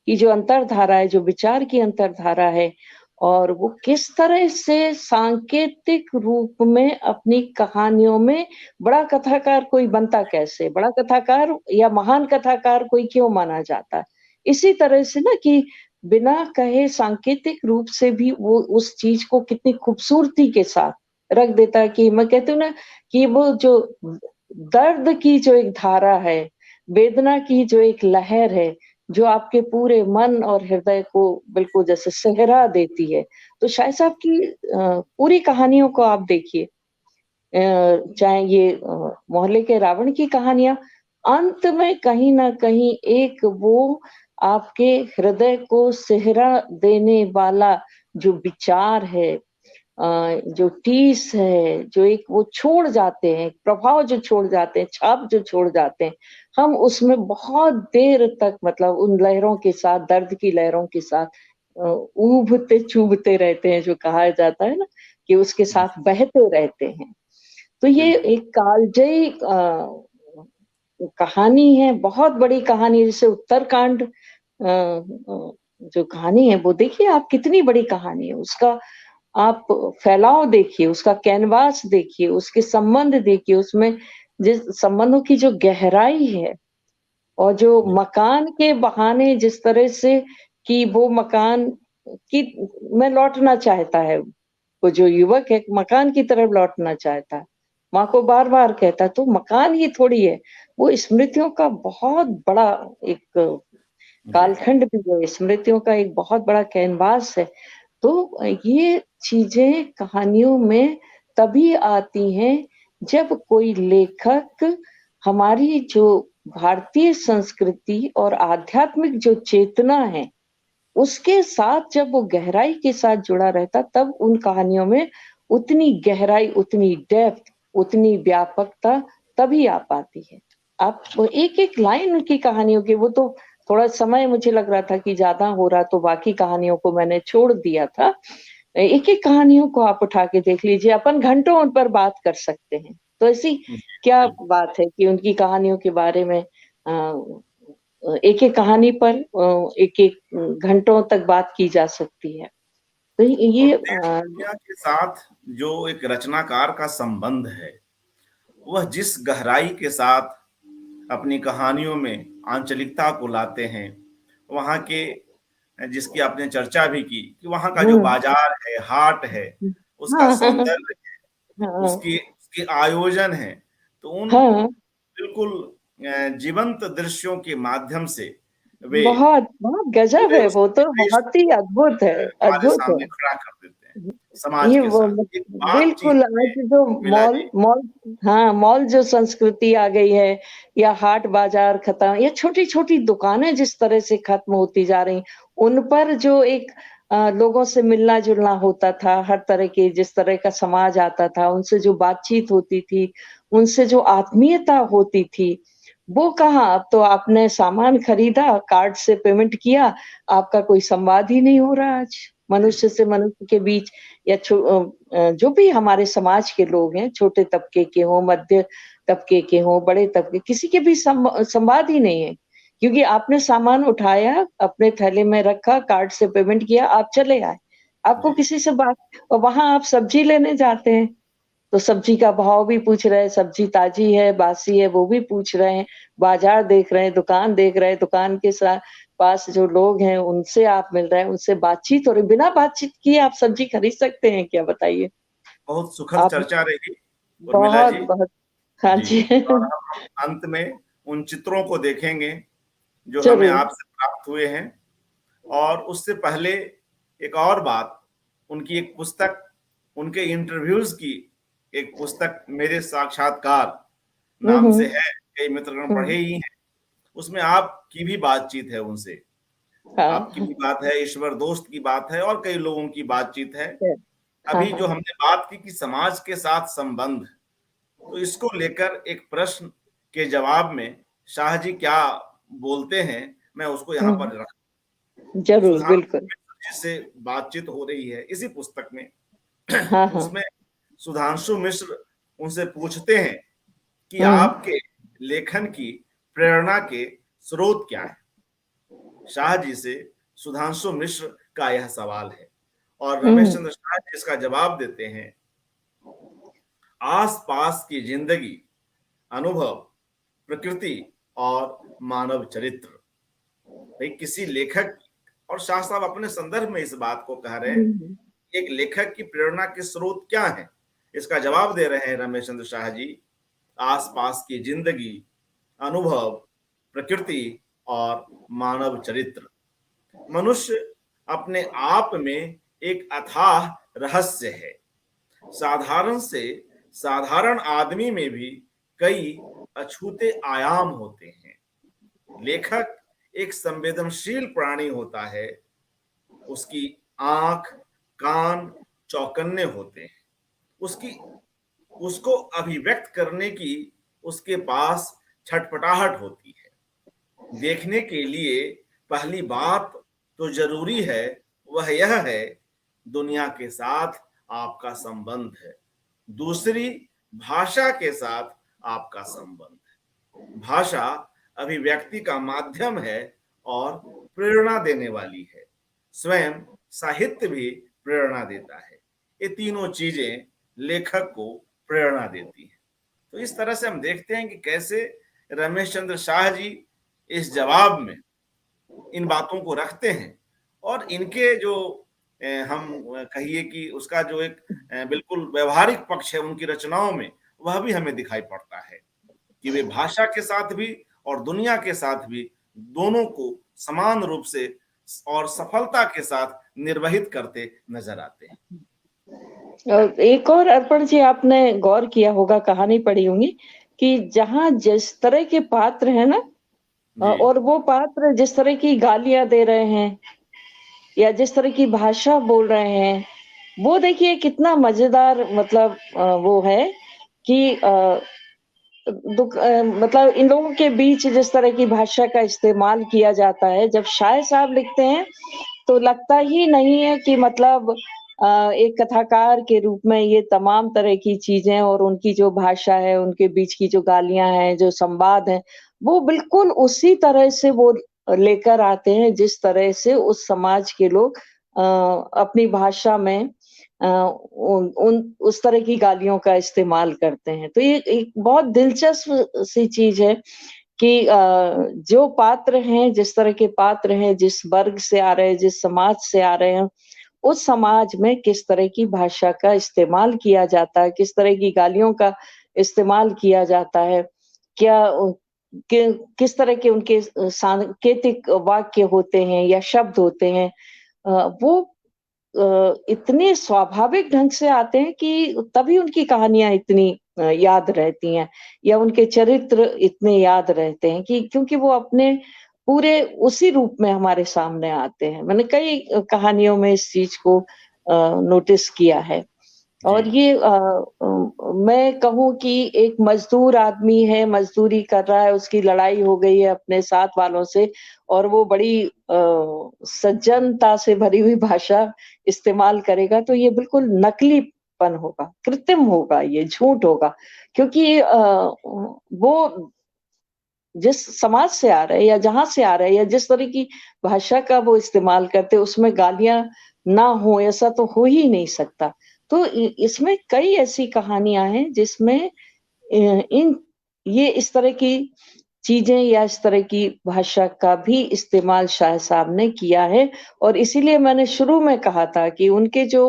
की जो अंतरधारा है, जो विचार की अंतरधारा है और वो किस तरह से सांकेतिक रूप में अपनी कहानियों में बड़ा कथाकार कोई बनता कैसे? बड़ा कथाकार या महान कथाकार कोई क्यों माना जाता है? इसी तरह से ना कि बिना कहे सांकेतिक रूप से भी वो उस चीज़ को कितनी खूबसूरती के साथ रख देता है कि मैं कहती हूँ ना कि वो जो दर्द की जो एक धारा है, वेदना की जो एक लहर है, जो आपके पूरे मन और हृदय को बिल्कुल जैसे सहरा देती है। तो शाह साहब की पूरी कहानियों को आप देखिए चाहे ये मोहल्ले के रावण की कहानियाँ, अंत में कहीं न कहीं एक वो आपके हृदय को सेहरा देने वाला जो विचार है जो टीस है, जो एक वो छोड़ जाते हैं, प्रभाव जो छोड़ जाते हैं, छाप जो छोड़ जाते हैं, हम उसमें बहुत देर तक मतलब उन लहरों के साथ, दर्द की लहरों के साथ ऊबते-चुभते रहते हैं, जो कहा जाता है ना, कि उसके जी, साथ बहते रहते हैं। तो ये बिल्कुल। एक कालजयी कहानी है, बहुत बड़ी कहानी है, जैसे उत्तरकांड जो कहानी है, वो देखिए आप कितनी बड़ी कहानी है। उसका आप फैलाव देखिए, उसका कैनवास देखिए, उसके संबंध देखिए, उसमें जिस संबंधों की जो गहराई है और जो जी, मकान के बहाने जिस तरह से कि वो मकान की में लौटना चाहता है, वो जो युवक है मकान की तरफ लौटना चाहता है। माँ को बार बार कहता है। तो मकान ही थोड़ी है, वो स्मृतियों का बहुत बड़ा एक जी। कालखंड भी है, स्मृतियों का एक बहुत बड़ा कैनवास है। तो ये चीजें कहानियों में तभी आती हैं जब कोई लेखक हमारी जो भारतीय संस्कृति और आध्यात्मिक जो चेतना है, उसके साथ जब वो गहराई के साथ जुड़ा रहता, तब उन कहानियों में उतनी गहराई, उतनी डेप्थ, उतनी व्यापकता तभी आ पाती है। आप एक-एक लाइन उनकी कहानियों की, वो तो थोड़ा समय मुझे लग रहा था कि ज़्यादा हो रहा, तो बाकी कहानियों को मैंने छोड़ दिया था। एक-एक कहानियों को आप उठा के देख लीजिए, अपन घंटों उन पर बात कर सकते हैं। तो ऐसी जी, क्या बिल्कुल। बात है कि उनकी कहानियों के बारे में एक-एक कहानी पर एक-एक घंटों तक बात की जा सकती है। तो और ये देश दुनिया के साथ जो एक रचनाकार का संबंध है, वह जिस गहराई के साथ अपनी कहानियों में आंचलिकता को लाते हैं, वहाँ के जिसकी आपने चर्चा भी की कि वहाँ का जो हुँ, बाजार है, हाट है, उसका हाँ, हाँ, सौंदर्य, हाँ, उसकी उसके आयोजन है, तो उन हाँ, बिल्कुल जीवंत दृश्यों के माध्यम से वे बहुत, बहुत गज़ब पूरे है, उस वो तो परिवेश बहुत ही अद्भुत है, हमारे अद्भुत है। सामने खड़ा कर देते हैं, समाज ये के वो साथ। एक बातचीत बिल्कुल आज में जो मिला मॉल जी। मॉल हाँ, मॉल जो संस्कृति आ गई है या हाट बाज़ार खत्म या छोटी-छोटी दुकानें जिस तरह से खत्म होती जा रही, उन पर जो एक लोगों से मिलना-जुलना होता था, हर तरह के जिस तरह का समाज आता था, उनसे जो बातचीत होती थी, उनसे जो आत्मीयता होती थी, वो कहाँ, अब तो आपने सामान खरीदा, कार्ड से पेमेंट किया, आपका कोई संवाद ही नहीं हो रहा आज, मनुष्य से मनुष्य के बीच या जो भी हमारे समाज के लोग हैं, छोटे तबके के हों, मध्य तबके के हों, बड़े तबके, किसी के भी संवाद ही नहीं है। क्योंकि आपने सामान उठाया, अपने थैले में रखा, कार्ड से पेमेंट किया, आप चले आए। आपको जी, किसी से बात और वहाँ आप सब्ज़ी लेने जाते हैं, तो सब्ज़ी का भाव भी पूछ रहे हैं, सब्ज़ी ताज़ी है, बासी है, वो भी पूछ रहे हैं, बाज़ार देख रहे हैं, दुकान देख रहे हैं, दुकान के पास जो लोग हैं, उनसे आप मिल रहे हैं, उनसे बातचीत हो रही है। बिना बातचीत किए आप सब्ज़ी खरीद सकते हैं क्या बताइए? बहुत सुखद आप चर्चा रही उर्मिला बहुत, जी। बहुत हाँ जी, जी। और हम अंत में उन चित्रों को देखेंगे जो हमें ज़रूर। आपसे प्राप्त हुए हैं, और उससे पहले एक और बात, उनकी एक पुस्तक, उनके इंटरव्यूज़ की एक पुस्तक मेरे साक्षात्कार हुँ, नाम से हुँ। है, कई मित्रगण पढ़े हुँ। ही हैं। उसमें आपकी भी बातचीत है उनसे, आपकी हाँ। भी बात है, ईश्वर दोस्त की बात है और कई लोगों की बातचीत है। हाँ, अभी जो हाँ। हमने बात की कि समाज के साथ संबंध, तो इसको लेकर एक प्रश्न के जवाब में शाह जी क्या बोलते हैं, मैं उसको यहाँ हुँ। पर रख ज़रूर, सुधांशु बिल्कुल। मिश्र जी से बातचीत हो रही है इसी पुस्तक में। हाँ, तो हाँ। उसमें सुधांशु मिश्र उनसे पूछते हैं कि हुँ। आपके लेखन की प्रेरणा के स्रोत क्या है? शाह जी से सुधांशु मिश्र का यह सवाल है, और रमेश हुँ। चंद्र शाह जी इसका जवाब देते हैं, आस-पास की जिंदगी, अनुभव, प्रकृति और मानव चरित्र। भाई किसी लेखक, और शाह साहब अपने संदर्भ में इस बात को कह रहे हैं, हुँ। एक लेखक की प्रेरणा के स्रोत क्या है? इसका जवाब दे रहे हैं रमेश चंद्र शाह जी, आसपास की जिंदगी, अनुभव, प्रकृति और मानव चरित्र। मनुष्य अपने आप में एक अथाह रहस्य है। साधारण से साधारण आदमी में भी कई अछूते आयाम होते हैं। लेखक एक संवेदनशील प्राणी होता है, उसकी आंख, कान चौकन्ने होते हैं, उसकी उसको अभिव्यक्त करने की उसके पास छटपटाहट होती है। देखने के लिए पहली बात तो जरूरी है, वह यह है, दुनिया के साथ आपका संबंध है। दूसरी, भाषा के साथ आपका संबंध है। भाषा अभिव्यक्ति का माध्यम है और प्रेरणा देने वाली है। स्वयं साहित्य भी प्रेरणा देता है। ये तीनों चीजें लेखक को प्रेरणा देती हैं। तो इस तरह से हम देखते हैं कि कैसे रमेश चंद्र शाह जी इस जवाब में इन बातों को रखते हैं, और इनके जो हम कहिए कि उसका जो एक बिल्कुल व्यवहारिक पक्ष है उनकी रचनाओं में, वह भी हमें दिखाई पड़ता है कि वे भाषा के साथ भी और दुनिया के साथ भी दोनों को समान रूप से और सफलता के साथ निर्वहित करते नजर आते हैं। और एक और अर्पण जी, आपने गौर किया होगा, कहानी पढ़ी होंगी कि जहाँ जिस तरह के पात्र हैं ना, जी और वो पात्र जिस तरह की गालियां दे रहे हैं या जिस तरह की भाषा बोल रहे हैं, वो देखिए कितना मजेदार, मतलब वो है कि मतलब इन लोगों के बीच जिस तरह की भाषा का इस्तेमाल किया जाता है, जब शाह साहब लिखते हैं तो लगता ही नहीं है कि मतलब एक कथाकार के रूप में ये तमाम तरह की चीजें और उनकी जो भाषा है, उनके बीच की जो गालियां हैं, जो संवाद हैं, वो बिल्कुल उसी तरह से वो लेकर आते हैं जिस तरह से उस समाज के लोग अपनी भाषा में उन उन उस तरह की गालियों का इस्तेमाल करते हैं। तो ये एक बहुत दिलचस्प सी चीज़ है कि जो पात्र हैं, जिस तरह के पात्र हैं, जिस वर्ग से आ रहे हैं, जिस समाज से आ रहे हैं, उस समाज में किस तरह की भाषा का इस्तेमाल किया जाता है, किस तरह की गालियों का इस्तेमाल किया जाता है, क्या किस तरह के उनके सांकेतिक वाक्य होते हैं या शब्द होते हैं, वो इतने स्वाभाविक ढंग से आते हैं कि तभी उनकी कहानियाँ इतनी याद रहती हैं या उनके चरित्र इतने याद रहते हैं कि क्योंकि वो अपने पूरे उसी रूप में हमारे सामने आते हैं। मैंने कई कहानियों में इस चीज़ को नोटिस किया है। और जी ये मैं कहूँ कि एक मज़दूर आदमी है, मज़दूरी कर रहा है, उसकी लड़ाई हो गई है अपने साथ वालों से और वो बड़ी सज्जनता से भरी हुई भाषा इस्तेमाल करेगा, तो ये बिल्कुल नकलीपन होगा, कृत्रिम होगा, ये झूठ होगा। क्योंकि वो जिस समाज से आ रहे हैं या जहाँ से आ रहे हैं या जिस तरह की भाषा का वो इस्तेमाल करते हैं, उसमें गालियाँ ना हो, ऐसा तो हो ही नहीं सकता। तो इसमें कई ऐसी कहानियाँ हैं जिसमें इन ये इस तरह की चीज़ें या इस तरह की भाषा का भी इस्तेमाल शाह साहब ने किया है और इसीलिए मैंने शुरू में कहा था कि उनके जो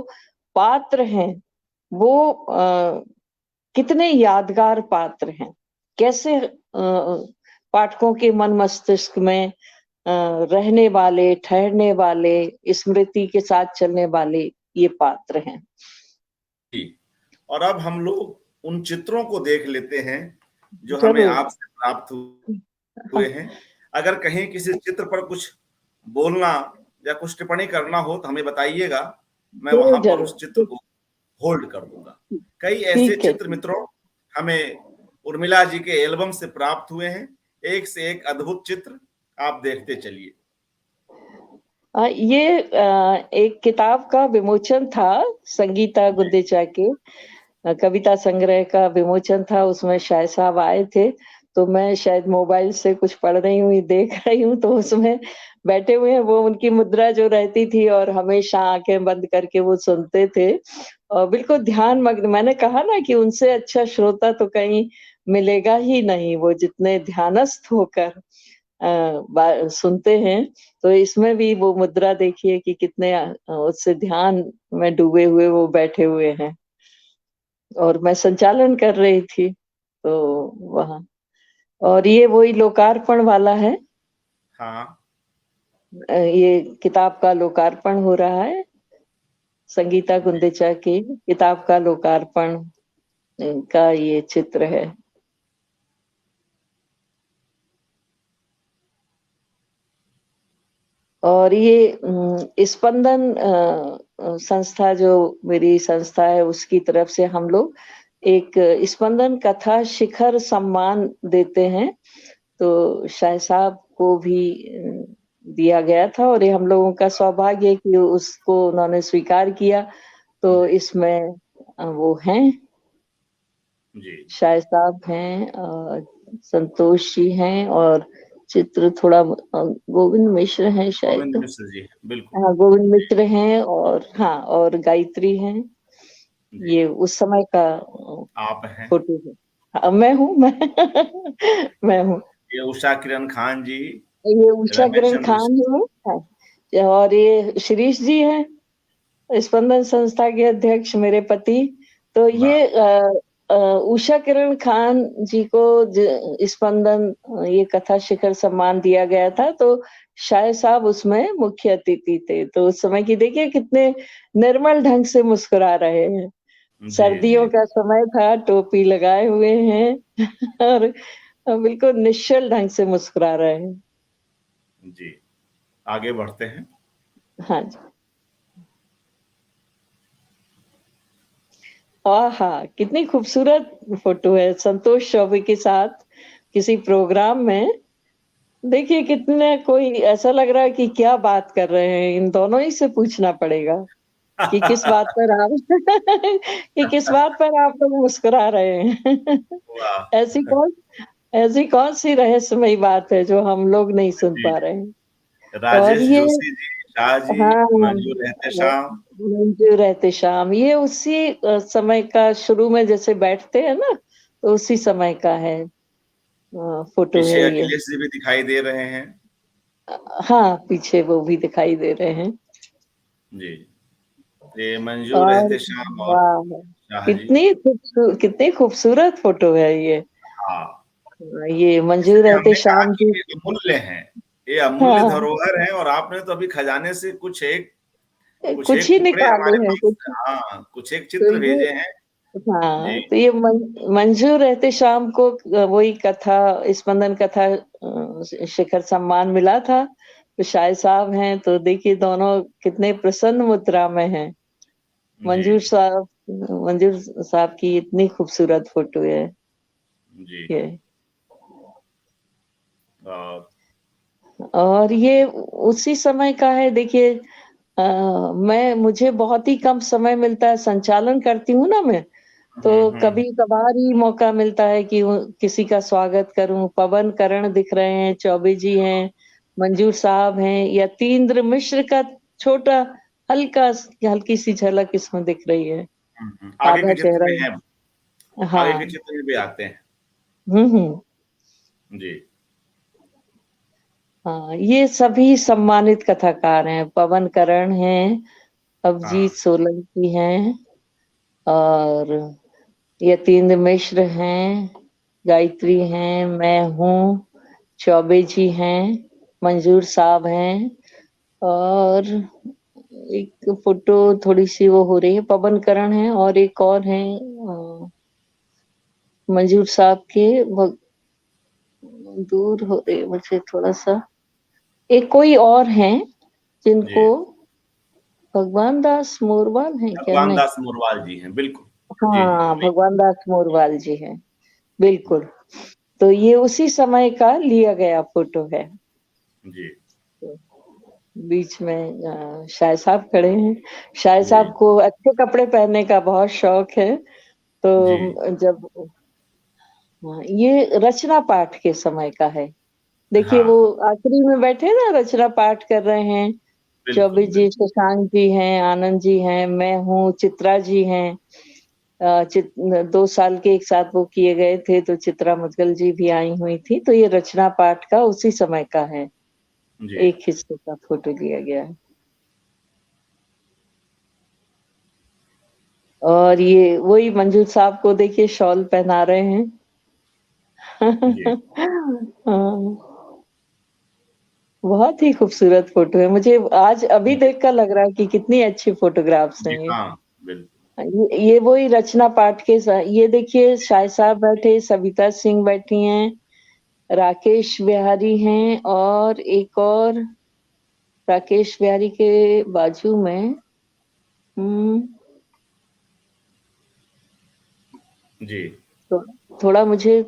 पात्र हैं, वो कितने यादगार पात्र हैं। कैसे पाठकों के मन मस्तिष्क में रहने वाले, ठहरने वाले, स्मृति के साथ चलने वाले ये पात्र हैं। जी। और अब हम लोग उन चित्रों को देख लेते हैं जो हमें ज़रूर। आपसे प्राप्त हुए हैं। अगर कहीं किसी चित्र पर कुछ बोलना या कुछ टिप्पणी करना हो तो हमें बताइएगा, मैं ज़रूर, वहां पर ज़रूर। उस चित्र को होल्ड कर दूंगा। कई ऐसे ठीक है। चित्र मित्रों हमें उर्मिला जी के एल्बम से प्राप्त हुए हैं, एक से एक अद्भुत चित्र, आप देखते चलिए। ये एक किताब का विमोचन था, संगीता जी गुंदेचा के कविता संग्रह का विमोचन था, उसमें शाह साहब आए थे, तो मैं शायद मोबाइल से कुछ पढ़ रही हूँ, देख रही हूँ, तो उसमें बैठे हुए हैं, वो उनकी मुद्रा जो रहती थी और हमेशा आँखें बंद करके वो सुनते थे और बिल्कुल ध्यानमग्न। मैंने कहा ना कि उनसे अच्छा श्रोता तो कहीं मिलेगा ही नहीं, वो जितने ध्यानस्थ होकर सुनते हैं, तो इसमें भी वो मुद्रा देखिए कि कितने उससे ध्यान में डूबे हुए वो बैठे हुए हैं और मैं संचालन कर रही थी, तो वहाँ और ये वही लोकार्पण वाला है। हाँ ये किताब का लोकार्पण हो रहा है, संगीता गुंदेचा की किताब का लोकार्पण का ये चित्र है। और ये स्पंदन संस्था जो मेरी संस्था है उसकी तरफ से हम लोग एक स्पंदन कथा शिखर सम्मान देते हैं, तो शाह साहब को भी दिया गया था और ये हम लोगों का सौभाग्य है कि उसको उन्होंने स्वीकार किया, तो जी इसमें वो हैं, जी। शाह साहब हैं, संतोष जी हैं और चित्र थोड़ा गोविंद मिश्र हैं गोविंद शायद। मिश्र जी, बिल्कुल। हाँ, गोविंद मित्र हैं और हाँ, और गायत्री हैं। जी ये उस समय का आप हैं, फोटो है। हाँ, मैं हूँ मैं मैं हूँ। ये उषा किरण खान जी, ये उषा रमेश किरण चंद्र खान है। हाँ, और ये शिरीष जी हैं, स्पंदन संस्था के अध्यक्ष, मेरे पति। तो वाह, ये उषा किरण खान जी को स्पंदन ये कथा शिखर सम्मान दिया गया था, तो शायद साहब उसमें मुख्य अतिथि थे। तो उस समय की देखिए कितने निर्मल ढंग से मुस्कुरा रहे हैं। जी, सर्दियों जी, का समय था, टोपी लगाए हुए हैं और बिल्कुल निश्चल ढंग से मुस्कुरा रहे हैं। जी। आगे बढ़ते हैं। हाँ जी। आहा! कितनी खूबसूरत फ़ोटो है संतोष चौबे के साथ किसी प्रोग्राम में। देखिए कितने कोई ऐसा लग रहा है कि क्या बात कर रहे हैं, इन दोनों ही से पूछना पड़ेगा कि किस बात पर आप कि किस बात पर आप लोग मुस्कुरा रहे हैं। वाह! ऐसी कौन ऐसी कौन-सी रहस्यमयी बात है जो हम लोग नहीं सुन जी, पा रहे हैं। और राजेश ये जोशी जी, शाह जी, हाँ, मंजूर एहतेशाम। मंजूर एहतेशाम ये उसी समय का शुरू में जैसे बैठते हैं ना, तो उसी समय का है फ़ोटो पीछे है ये। अखिलेश जी भी दिखाई दे रहे हैं। हाँ, पीछे वो भी दिखाई दे रहे हैं। जी, ये मंजूर और एहतेशाम और वाह! शाह जी। कितनी खूबसूरत फ़ोटो है ये। हाँ, ये मंजूर इसलिए हमने कहा एहतेशाम कि जी ये अमूल्य हैं, ये अमूल्य हाँ, धरोहर हैं और आपने तो अभी खजाने से कुछ कुछ एक ही टुकड़े निकाले हमारे हैं पास कुछ हाँ, कुछ एक तो चित्र ये भेजे हैं। हाँ, जी, तो ये मंजूर एहतेशाम को वही कथा स्पंदन कथा शिखर सम्मान मिला था। तो शाह साहब हैं, तो देखिए दोनों कितने प्रसन्न मुद्रा में हैं। जी, मंजूर साहब मंजूर साहब की इतनी खूबसूरत फ़ोटो है जी। ये। और और ये उसी समय का है देखिए मुझे बहुत ही कम समय मिलता है, संचालन करती हूँ ना मैं, हुँ, तो हुँ, कभी-कभार ही मौका मिलता है कि वो किसी का स्वागत करूँ। पवन करण दिख रहे हैं, चौबे जी हैं, मंजूर साहब हैं, यतीन्द्र मिश्र का छोटा हल्की-सी झलक इसमें दिख रही है, हुँ, हुँ। आगे आधा के चित्र चेहरा में हैं, आगे के हाँ। चित्र में भी आते हैं। हुँ, हुँ। जी, हाँ, ये सभी सम्मानित कथाकार हैं, पवन करण हैं, अभिजीत हाँ, सोलंकी हैं और यतीन्द्र मिश्र हैं, गायत्री हैं, मैं हूँ, चौबे जी हैं, मंजूर साहब हैं और एक फ़ोटो थोड़ी-सी वो हो रही है, पवन करण हैं और एक और हैं मंजूर साहब के ब दूर हो रही है मुझे थोड़ा-सा एक कोई और हैं, जी। जिनको भगवान दास मोरवाल हैं क्या? भगवान नहीं। दास मोरवाल जी हैं, बिल्कुल। जी हाँ, हाँ, वही। भगवान दास मोरवाल जी हैं, बिल्कुल। तो ये उसी समय का लिया गया फ़ोटो है। जी, तो बीच में शाह साहब खड़े हैं। शाह जी, साहब को अच्छे कपड़े पहनने का बहुत शौक है, जी। तो जब हाँ, ये रचना पाठ के समय का है। देखिए वो हाँ, आखिरी में बैठे ना रचना पाठ कर रहे हैं, चौबे बिल्कुल, जी, बिल्कुल। शशांक जी हैं, आनंद जी हैं, मैं हूँ, चित्रा जी हैं। 2 साल के एक साथ वो किए गए थे, तो चित्रा मुद्गल जी भी आई हुई थी, तो ये रचना पाठ का उसी समय का है। जी, एक हिस्से का फ़ोटो लिया गया है। और ये वही मंजूर साहब को देखिए शॉल पहना रहे हैं। जी, हाँ, बहुत ही खूबसूरत फ़ोटो है। मुझे आज अभी जी, देख कर लग रहा है कि कितनी अच्छी फ़ोटोग्राफ्स जी, हैं ये। हाँ, बिल्कुल। ये वही रचना पाठ के ये देखिए शाह साहब बैठे, सविता सिंह बैठी हैं, राकेश बिहारी हैं और एक और राकेश बिहारी के बाजू में हुँ, जी, तो थोड़ा मुझे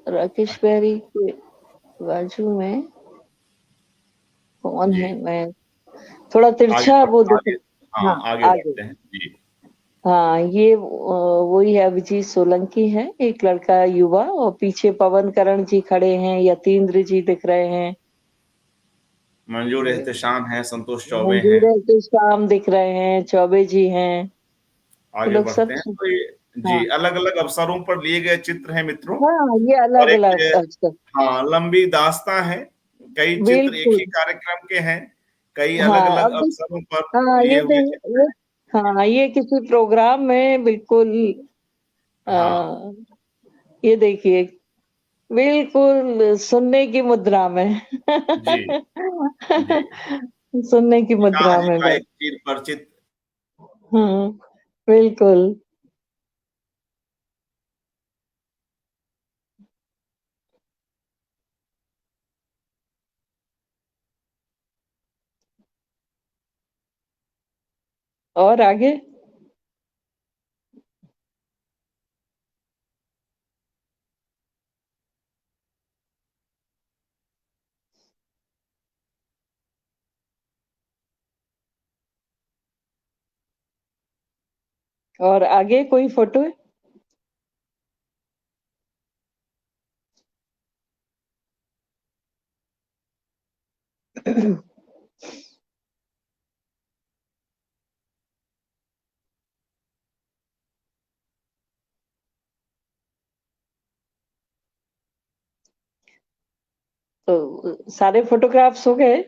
राकेश बिहारी के बाजू में कौन जी। है? मैं थोड़ा तिरछा वो आगे दिख हाँ, हाँ, आगे आगे। बढ़ते हैं। जी, हाँ, ये वही है अभिजीत सोलंकी है, एक लड़का युवा और पीछे पवन करण जी खड़े हैं, यतीन्द्र जी दिख रहे हैं। मंजूर ये एहतेशाम हैं, संतोष चौबे हैं। मंजूर एहतेशाम दिख रहे हैं, चौबे जी हैं। ये आगे लोग सब बढ़ते हैं तो ये हाँ, जी, अलग-अलग अवसरों पर लिए गए चित्र हैं मित्रों हाँ, ये और एक अलग-अलग अवसर हाँ, लंबी दास्ताँ है। कई चित्र एक बिल्कुल, ही कार्यक्रम के हैं, कई हाँ, अलग-अलग अब अवसरों पर हाँ, लिए हुए चित्र ये हैं। हाँ, ये किसी प्रोग्राम में बिल्कुल हाँ ये देखिए, बिल्कुल सुनने की मुद्रा में। जी जी, सुनने की मुद्रा पिताजी में का बैठ। एक चिर परिचित। हुँ, बिल्कुल। और आगे? और आगे कोई फ़ोटो है? तो सारे फ़ोटोग्राफ्स हो गए?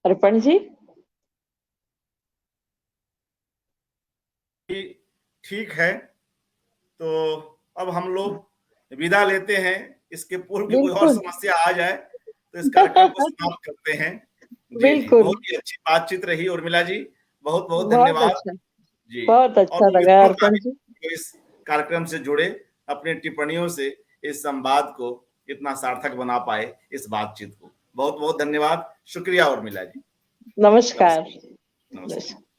अर्पण जी? ठीक है, तो अब हम लोग विदा लेते हैं। इसके पूर्व की कोई और बिल्कुल, समस्या आ जाए तो इस कार्यक्रम को समाप्त करते हैं। जी जी, बिल्कुल। बहुत ही अच्छी बातचीत रही उर्मिला जी, बहुत बहुत बहुत धन्यवाद अच्छा, जी। बहुत और अच्छा लगा मित्रों का अर्पण भी जी। जो इस कार्यक्रम से जुड़े, अपनी टिप्पणियों से इस संवाद को इतना सार्थक बना पाए, इस बातचीत को बहुत बहुत धन्यवाद। शुक्रिया उर्मिला जी। नमस्कार। नमस्कार। नमस्कार।